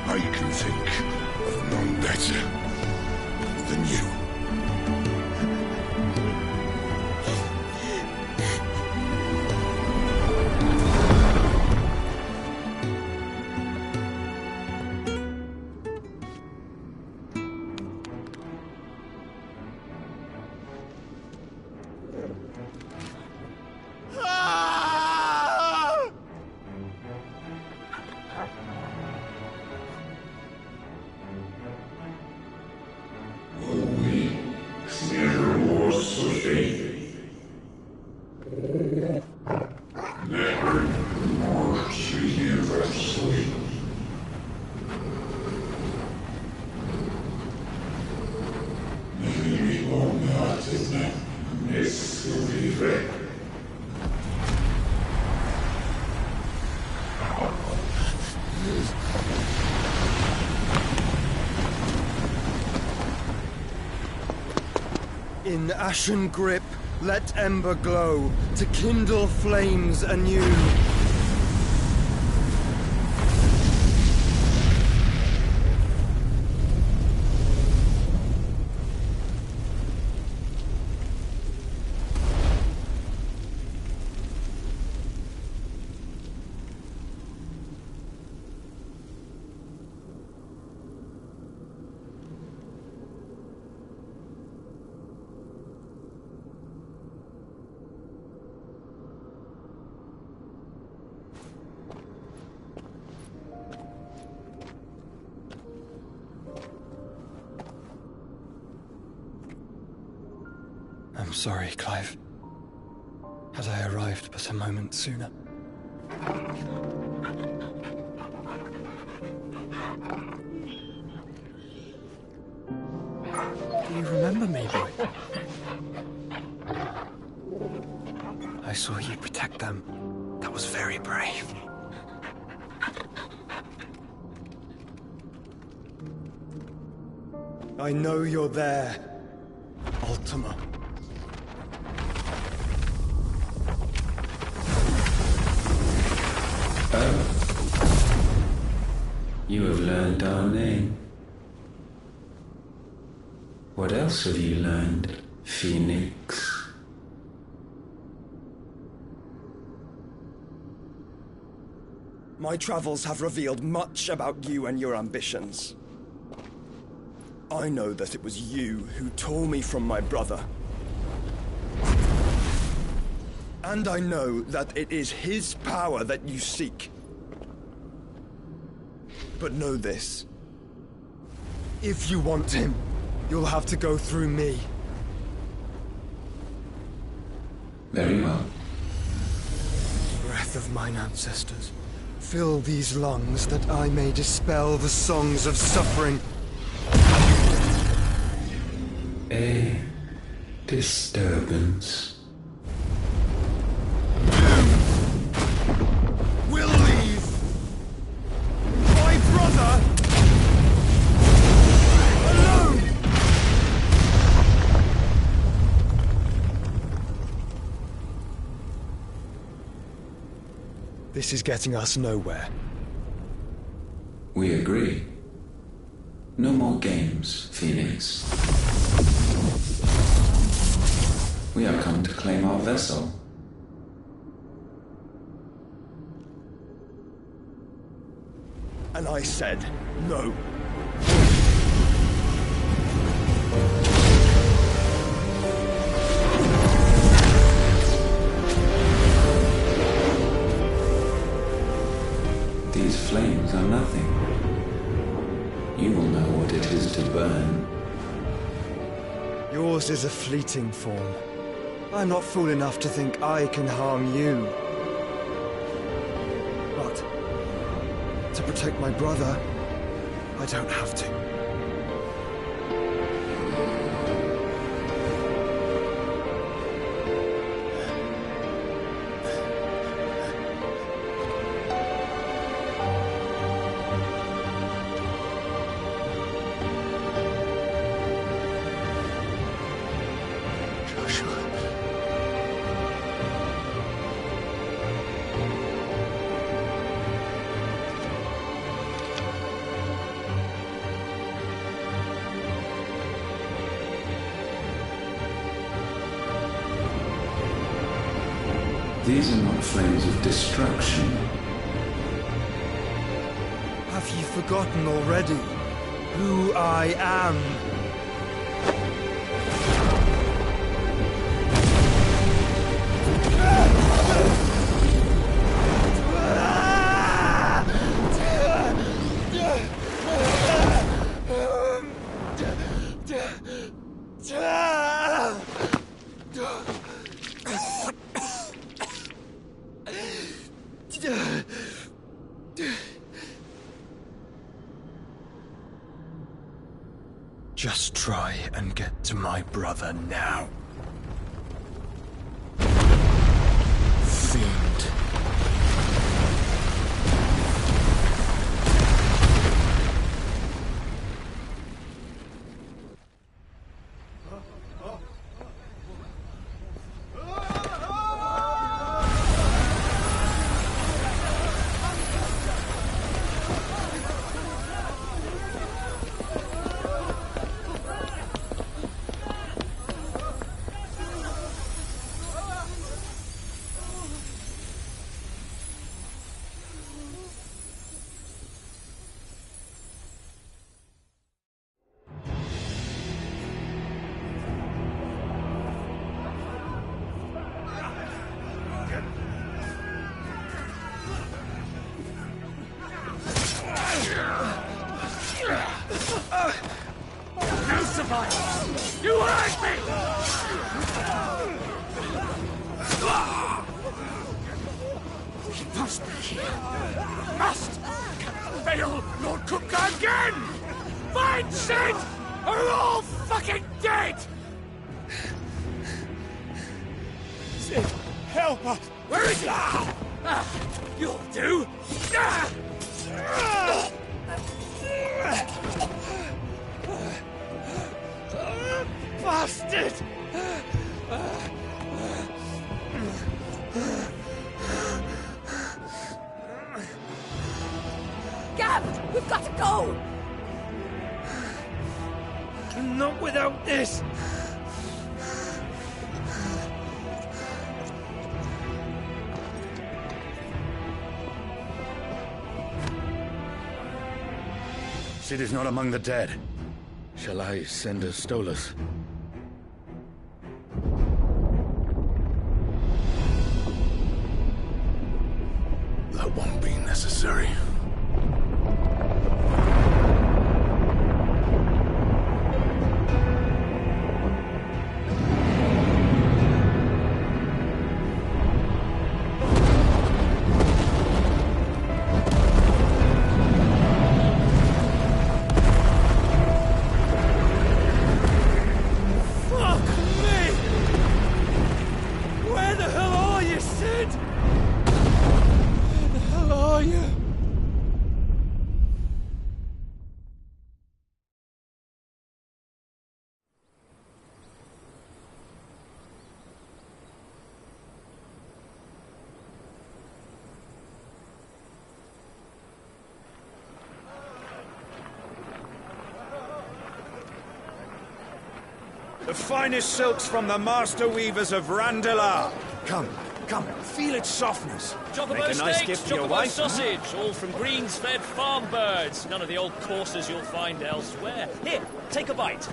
I can think of none better than you. In ashen grip, let ember glow, to kindle flames anew. sorry, Clive. Had I arrived but a moment sooner. Do you remember me, boy? I saw you protect them. That was very brave. I know you're there, Ultima. Oh. You have learned our name. What else have you learned, Phoenix? My travels have revealed much about you and your ambitions. I know that it was you who tore me from my brother. And I know that it is his power that you seek. But know this. If you want him, you'll have to go through me. Very well. Breath of mine ancestors, fill these lungs that I may dispel the songs of suffering. A disturbance. We'll leave my brother alone! This is getting us nowhere. We agree. No more games, Phoenix. We have come to claim our vessel. And I said no. These flames are nothing. You will know what it is to burn. Yours is a fleeting form. I'm not fool enough to think I can harm you. But to protect my brother, I don't have to. These are not flames of destruction. Have you forgotten already who I am? Just try and get to my brother now. Fiend. Must fail Lord Cook again! Find Sid! Or we're all fucking dead! Sid, help us! Where is he? You'll do! Bastard! Gab! We've got to go! Not without this! Sid is not among the dead. Shall I send a Stolas? That won't be necessary. The finest silks from the master weavers of Randalar. Come, feel its softness. Chocobo steaks, chocobo sausage, all from greens-fed farm birds. None of the old courses you'll find elsewhere. Here, take a bite.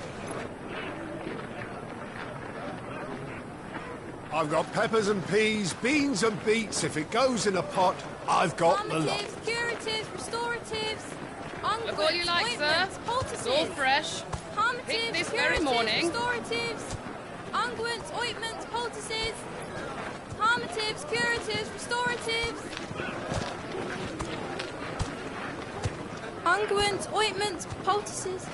I've got peppers and peas, beans and beets. If it goes in a pot, I've got the lot. Curatives, restoratives, Look all you like, sir. It's all fresh. Picked this very morning. Restoratives, unguents, ointments, poultices, harmatives, curatives, restoratives, unguents, ointments, poultices.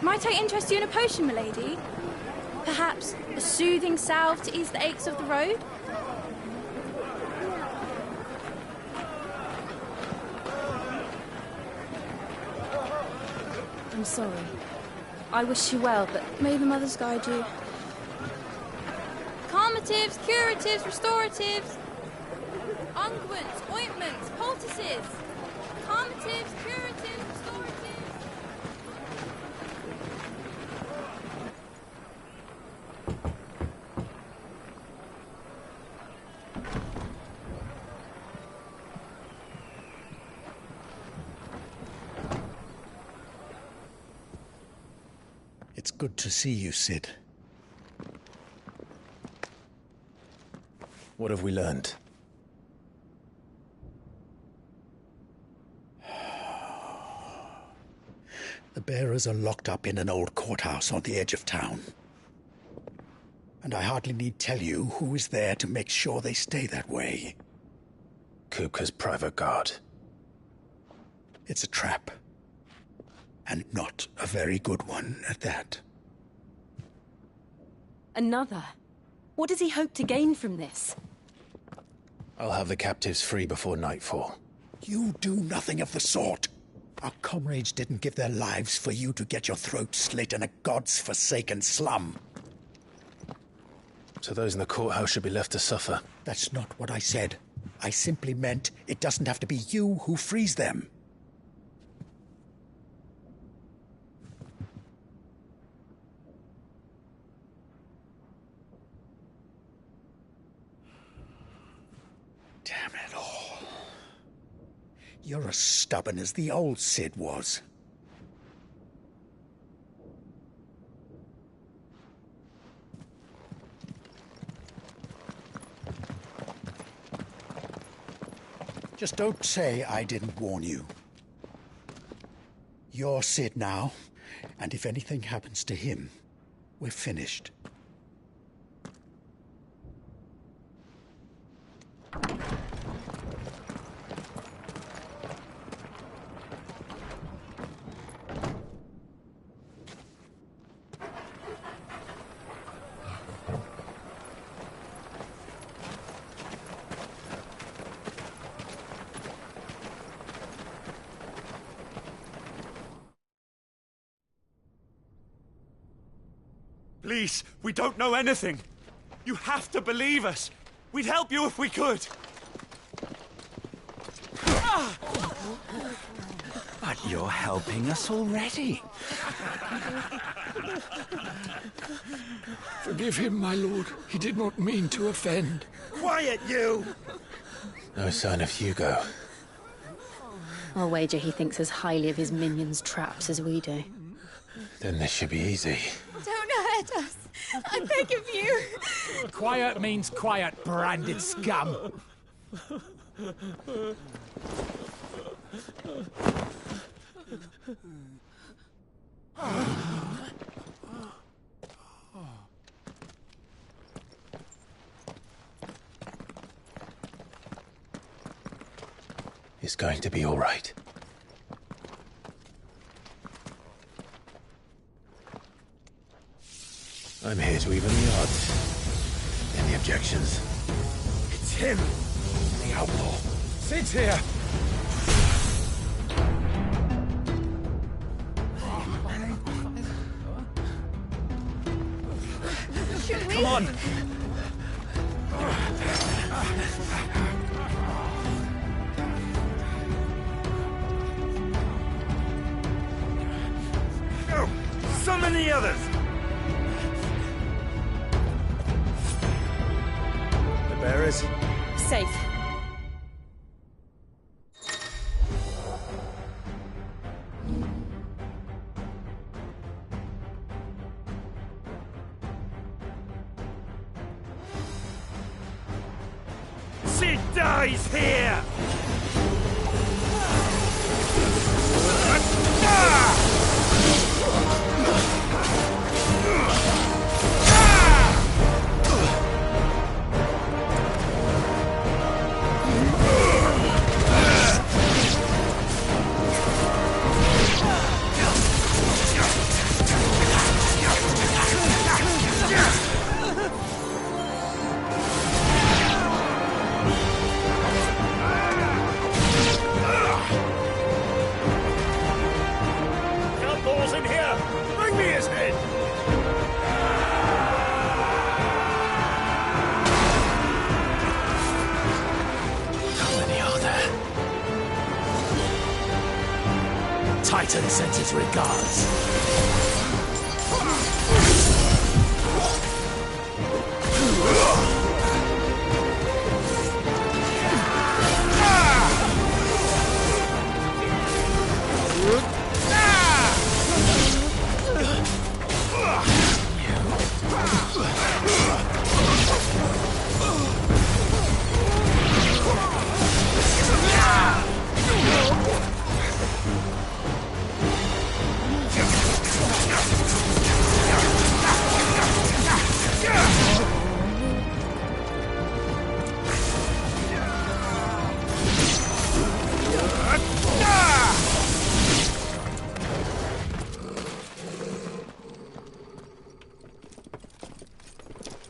Might I interest you in a potion, milady? Perhaps a soothing salve to ease the aches of the road? I'm sorry. I wish you well, but may the mothers guide you. Calmatives, curatives, restoratives, unguents, ointments, poultices. Calmatives, curatives, restoratives. It's good to see you, Sid. What have we learned? The bearers are locked up in an old courthouse on the edge of town. And I hardly need tell you who is there to make sure they stay that way. Kupka's private guard. It's a trap. And not a very good one at that. Another? What does he hope to gain from this? I'll have the captives free before nightfall. You do nothing of the sort. Our comrades didn't give their lives for you to get your throat slit in a god's forsaken slum. So those in the courthouse should be left to suffer. That's not what I said. I simply meant it doesn't have to be you who frees them. Damn it all. You're as stubborn as the old Sid was. Just don't say I didn't warn you. You're Sid now, and if anything happens to him, we're finished. Please, we don't know anything. You have to believe us. We'd help you if we could. But you're helping us already. Forgive him, my lord. He did not mean to offend. Quiet, you! No sign of Hugo. I'll wager he thinks as highly of his minions' traps as we do. Then this should be easy. Don't hurt us. I beg of you. Quiet means quiet, branded scum. It's going to be all right. I'm here to even the odds. Any objections? It's him, the outlaw. Sid's here. Come on! Go! Summon the others! The bearers? Safe. Sid dies here! Outlaws in here! Bring me his head! How many are there? Titan sends his regards.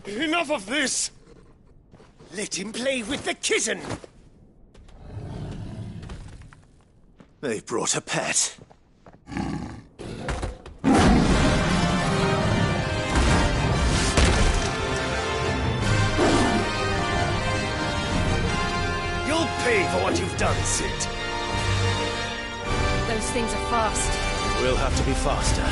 Enough of this! Let him play with the kitten! They've brought a pet. You'll pay for what you've done, Sid. Those things are fast. We'll have to be faster.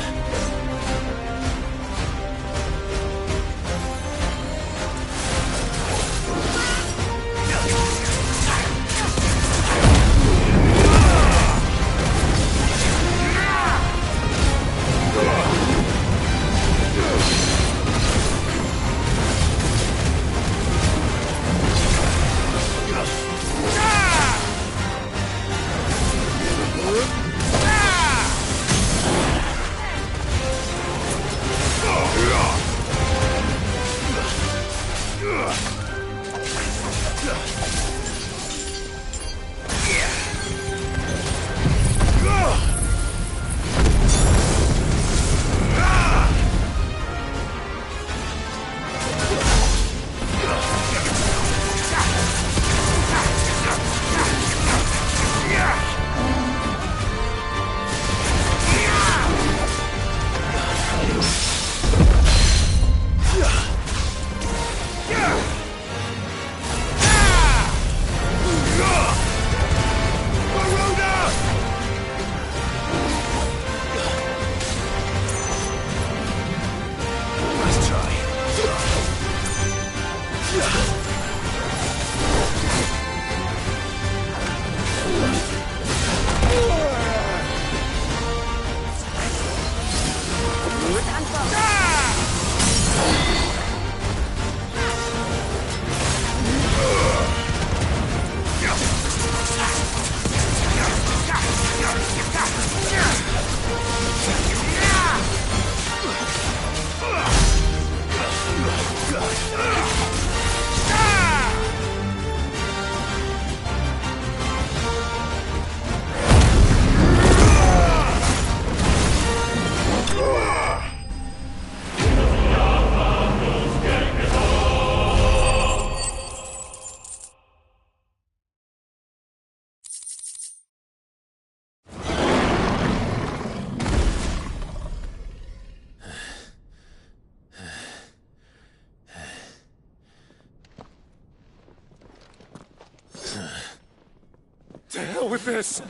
with this!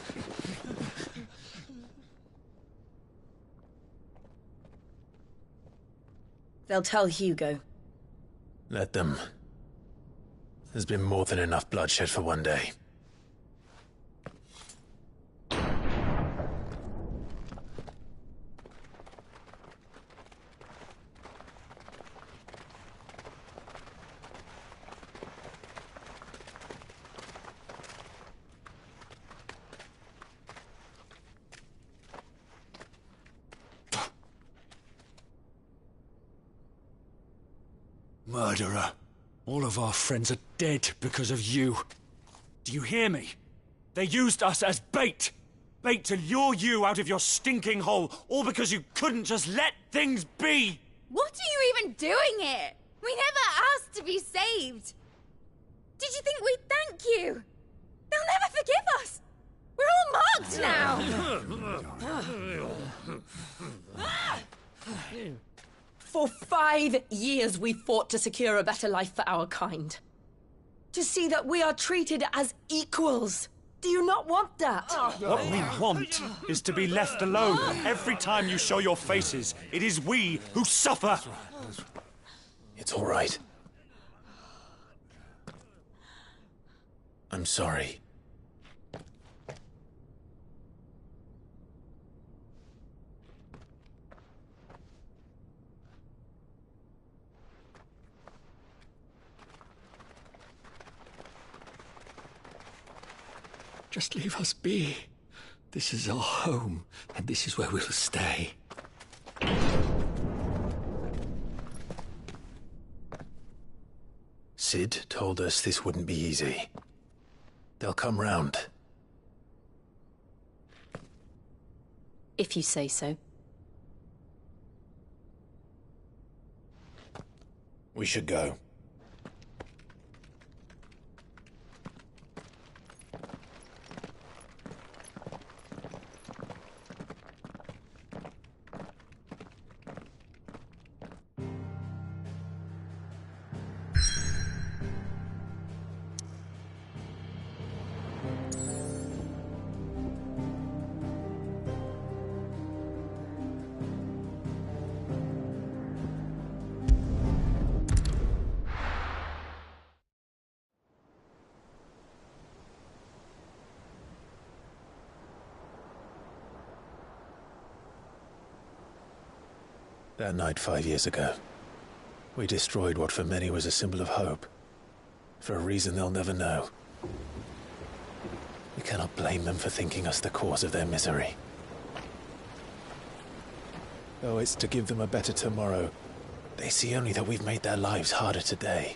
They'll tell Hugo. Let them. There's been more than enough bloodshed for one day. Murderer. All of our friends are dead because of you. Do you hear me? They used us as bait. Bait to lure you out of your stinking hole, all because you couldn't just let things be. What are you even doing here? We never asked to be saved. Did you think we'd thank you? They'll never forgive us. We're all marked now. For 5 years we fought to secure a better life for our kind. To see that we are treated as equals. Do you not want that? What we want is to be left alone. Every time you show your faces, it is we who suffer. It's all right. I'm sorry. Just leave us be. This is our home, and this is where we'll stay. Sid told us this wouldn't be easy. They'll come round. If you say so. We should go. That night 5 years ago, we destroyed what for many was a symbol of hope. For a reason they'll never know. We cannot blame them for thinking us the cause of their misery. Though it's to give them a better tomorrow, they see only that we've made their lives harder today.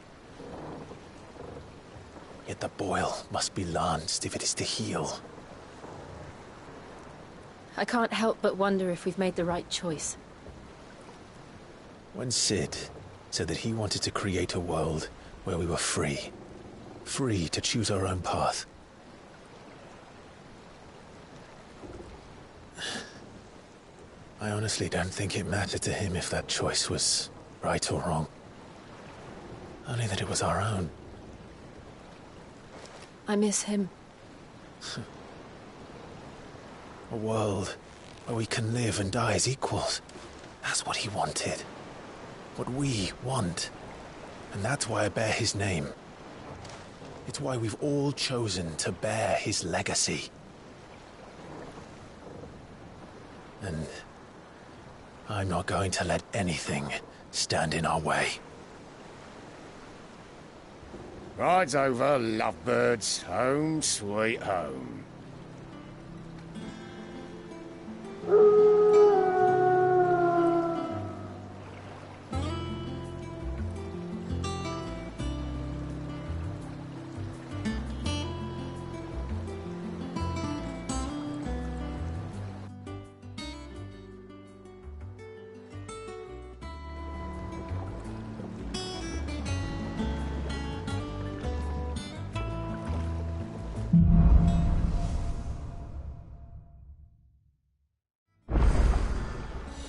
Yet the boil must be lanced if it is to heal. I can't help but wonder if we've made the right choice. When Sid said that he wanted to create a world where we were free. Free to choose our own path. I honestly don't think it mattered to him if that choice was right or wrong. Only that it was our own. I miss him. A world where we can live and die as equals. That's what he wanted. What we want. And that's why I bear his name. It's why we've all chosen to bear his legacy. And I'm not going to let anything stand in our way. Ride's over, lovebirds. Home sweet home.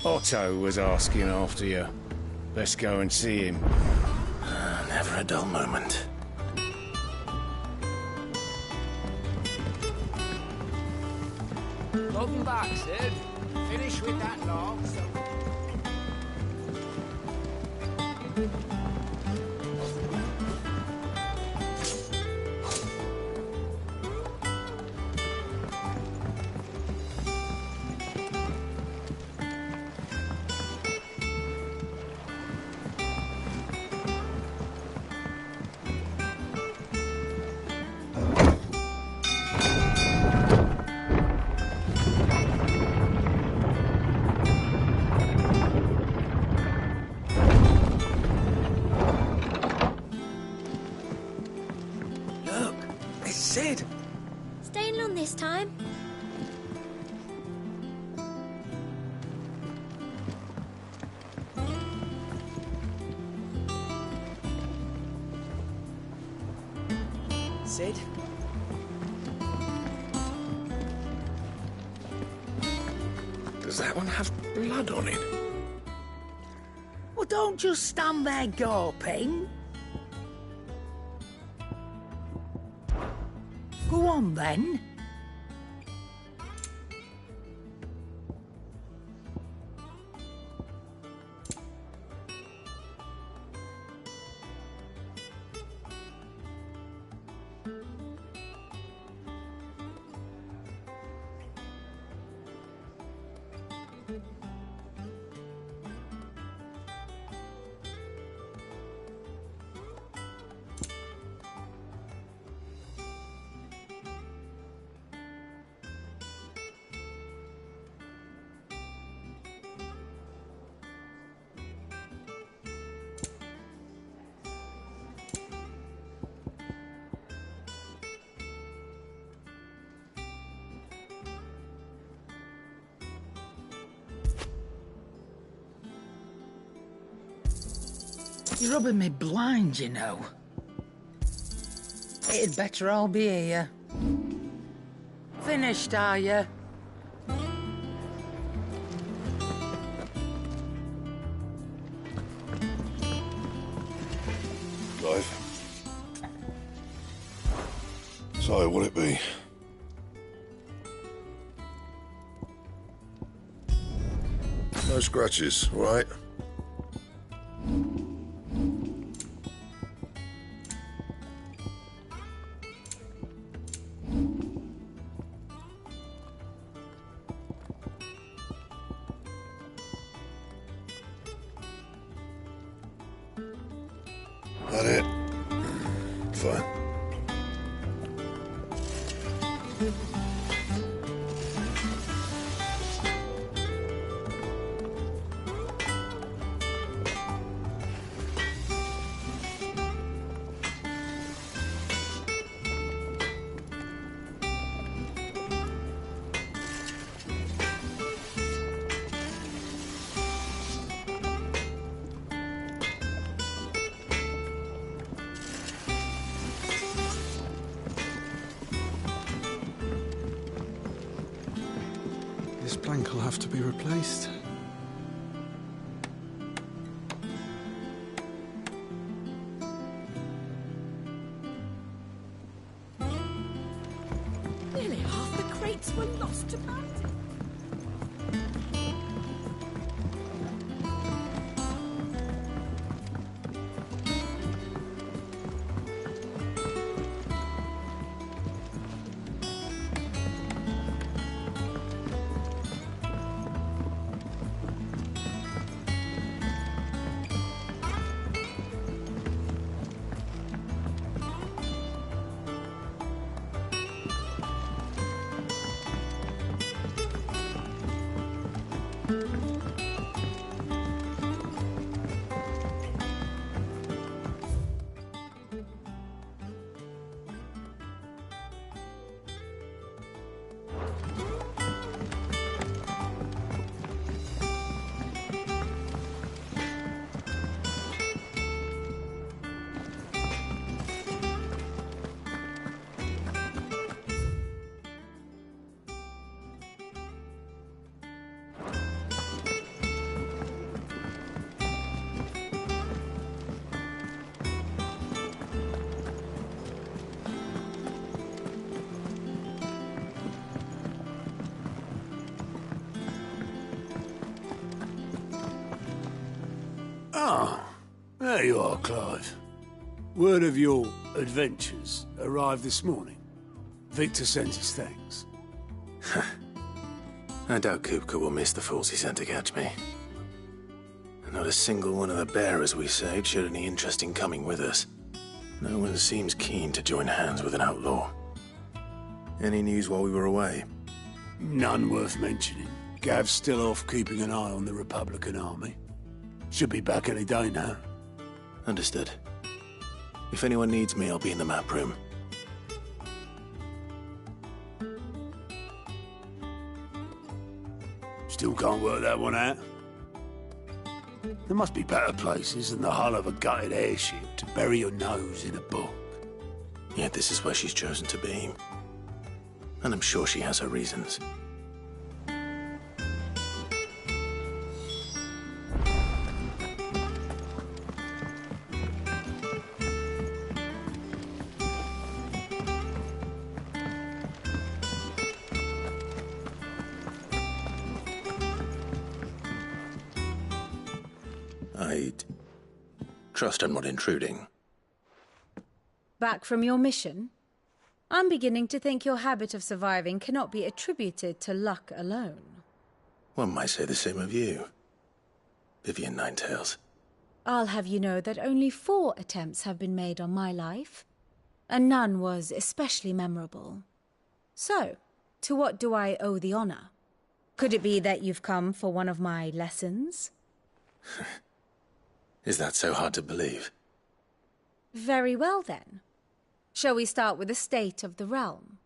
Otto was asking after you. Let's go and see him. Never a dull moment. Welcome back, Sid. Finish with that log, so... Sid! Staying long this time? Sid? Does that one have blood on it? Well, don't just stand there gawping. Go on, then. You're rubbing me blind, you know. It'd better all be here. Finished, are you? Life. So, what'll it be? No scratches, all right? That it? Fine. This plank will have to be replaced. Nearly half the crates were lost to bounty. There you are, Clive. Word of your adventures arrived this morning. Victor sent his thanks. I doubt Kupka will miss the fools he sent to catch me. And not a single one of the bearers we saved showed any interest in coming with us. No one seems keen to join hands with an outlaw. Any news while we were away? None worth mentioning. Gav's still off keeping an eye on the Republican army. Should be back any day now. Understood. If anyone needs me, I'll be in the map room. Still can't work that one out. There must be better places than the hull of a gutted airship to bury your nose in a book. Yet this is where she's chosen to be. And I'm sure she has her reasons. I'd trust I'm not intruding. Back from your mission? I'm beginning to think your habit of surviving cannot be attributed to luck alone. One might say the same of you, Vivian Ninetails. I'll have you know that only 4 attempts have been made on my life, and none was especially memorable. So, to what do I owe the honor? Could it be that you've come for one of my lessons? Is that so hard to believe? Very well, then. Shall we start with the state of the realm?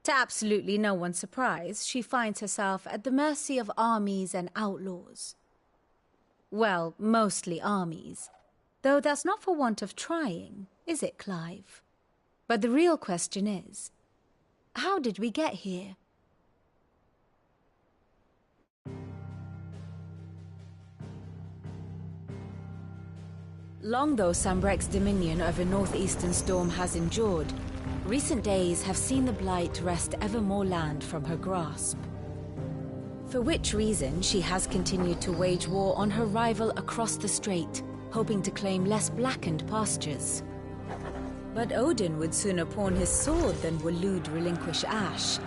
To absolutely no one's surprise, she finds herself at the mercy of armies and outlaws. Well, mostly armies. Though that's not for want of trying, is it, Clive? But the real question is, how did we get here? Long though Sambrek's dominion over northeastern Storm has endured, recent days have seen the Blight wrest ever more land from her grasp. For which reason she has continued to wage war on her rival across the strait, hoping to claim less blackened pastures. But Odin would sooner pawn his sword than Waloed relinquish Ash.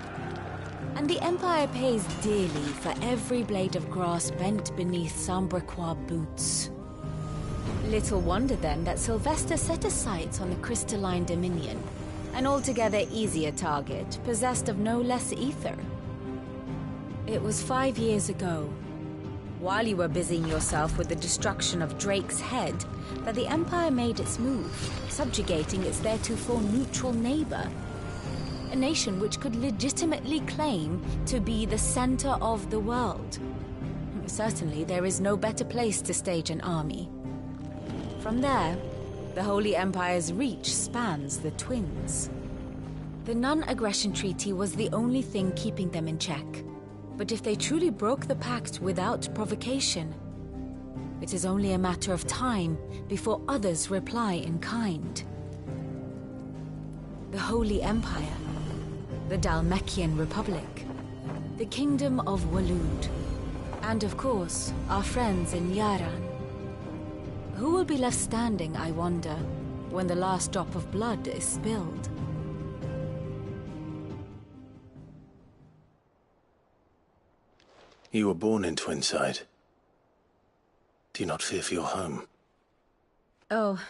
And the Empire pays dearly for every blade of grass bent beneath Sambrequois boots. Little wonder then that Sylvester set his sights on the crystalline dominion, an altogether easier target, possessed of no less ether. It was 5 years ago, while you were busying yourself with the destruction of Drake's head, that the Empire made its move, subjugating its theretofore neutral neighbor. A nation which could legitimately claim to be the center of the world. Certainly, there is no better place to stage an army. From there, the Holy Empire's reach spans the Twins. The non-aggression treaty was the only thing keeping them in check. But if they truly broke the pact without provocation, it is only a matter of time before others reply in kind. The Holy Empire, the Dhalmekian Republic, the Kingdom of Waloed, and of course, our friends in Yaran. Who will be left standing, I wonder, when the last drop of blood is spilled? You were born in Twinside. Do you not fear for your home? Oh,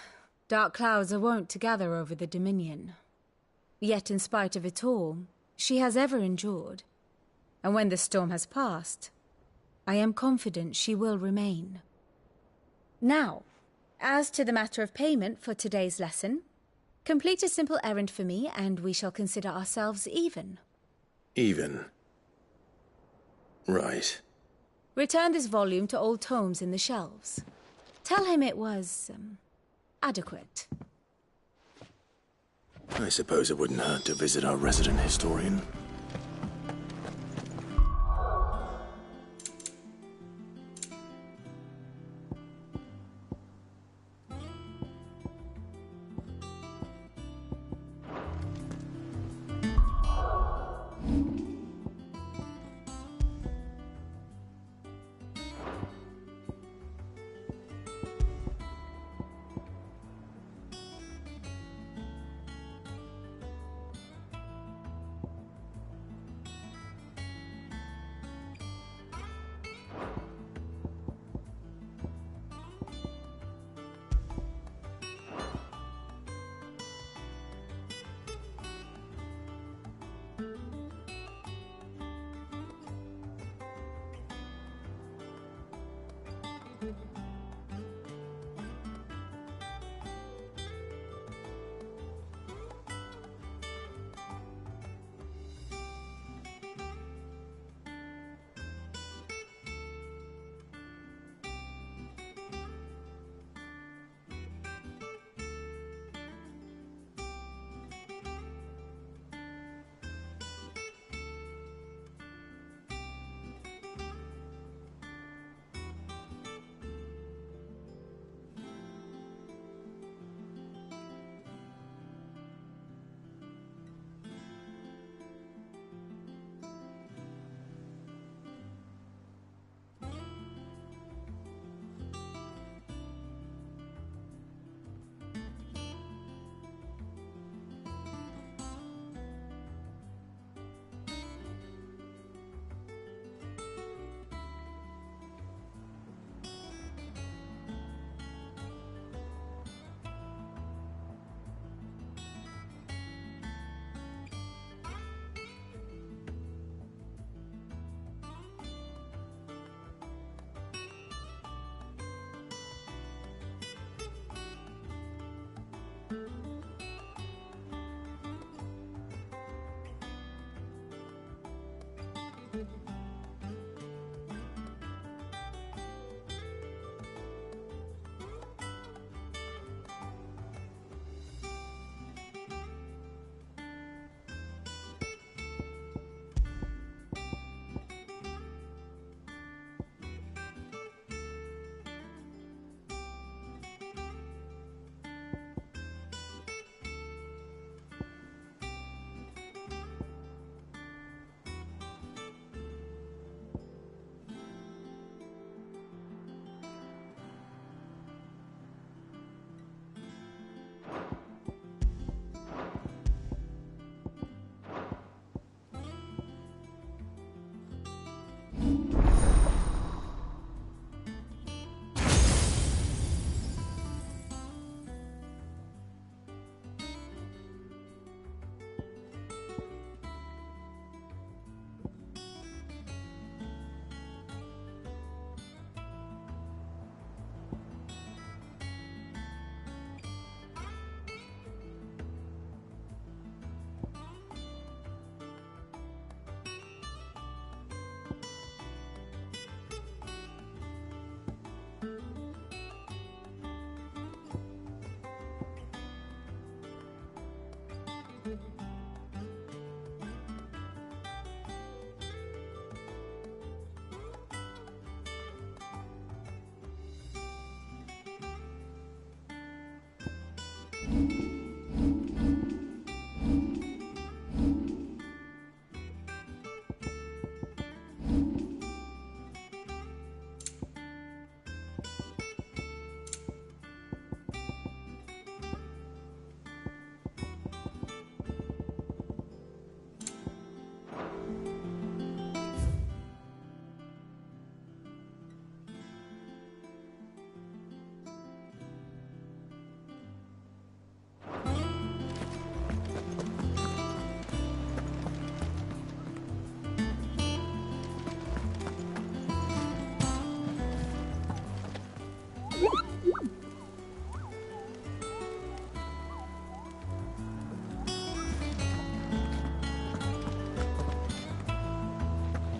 dark clouds are wont to gather over the Dominion. Yet in spite of it all, she has ever endured. And when the storm has passed, I am confident she will remain. Now, as to the matter of payment for today's lesson, complete a simple errand for me and we shall consider ourselves even. Even? Right. Return this volume to old tomes in the shelves. Tell him it was, adequate. I suppose it wouldn't hurt to visit our resident historian.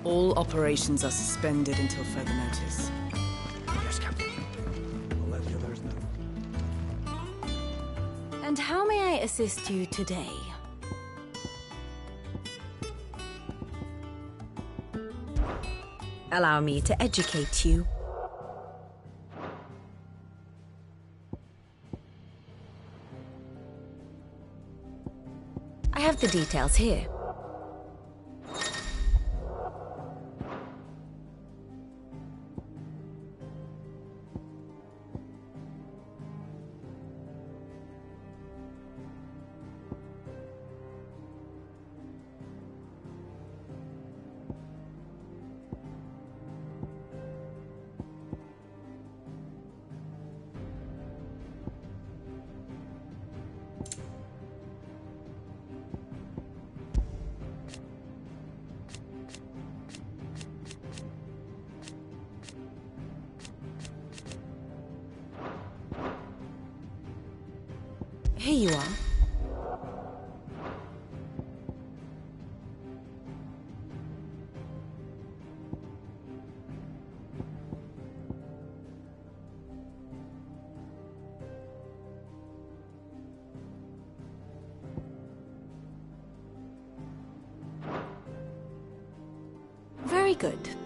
All operations are suspended until further notice. Yes, Captain. I'll let the others know. And how may I assist you today? Allow me to educate you. I have the details here. Here you are. Very good.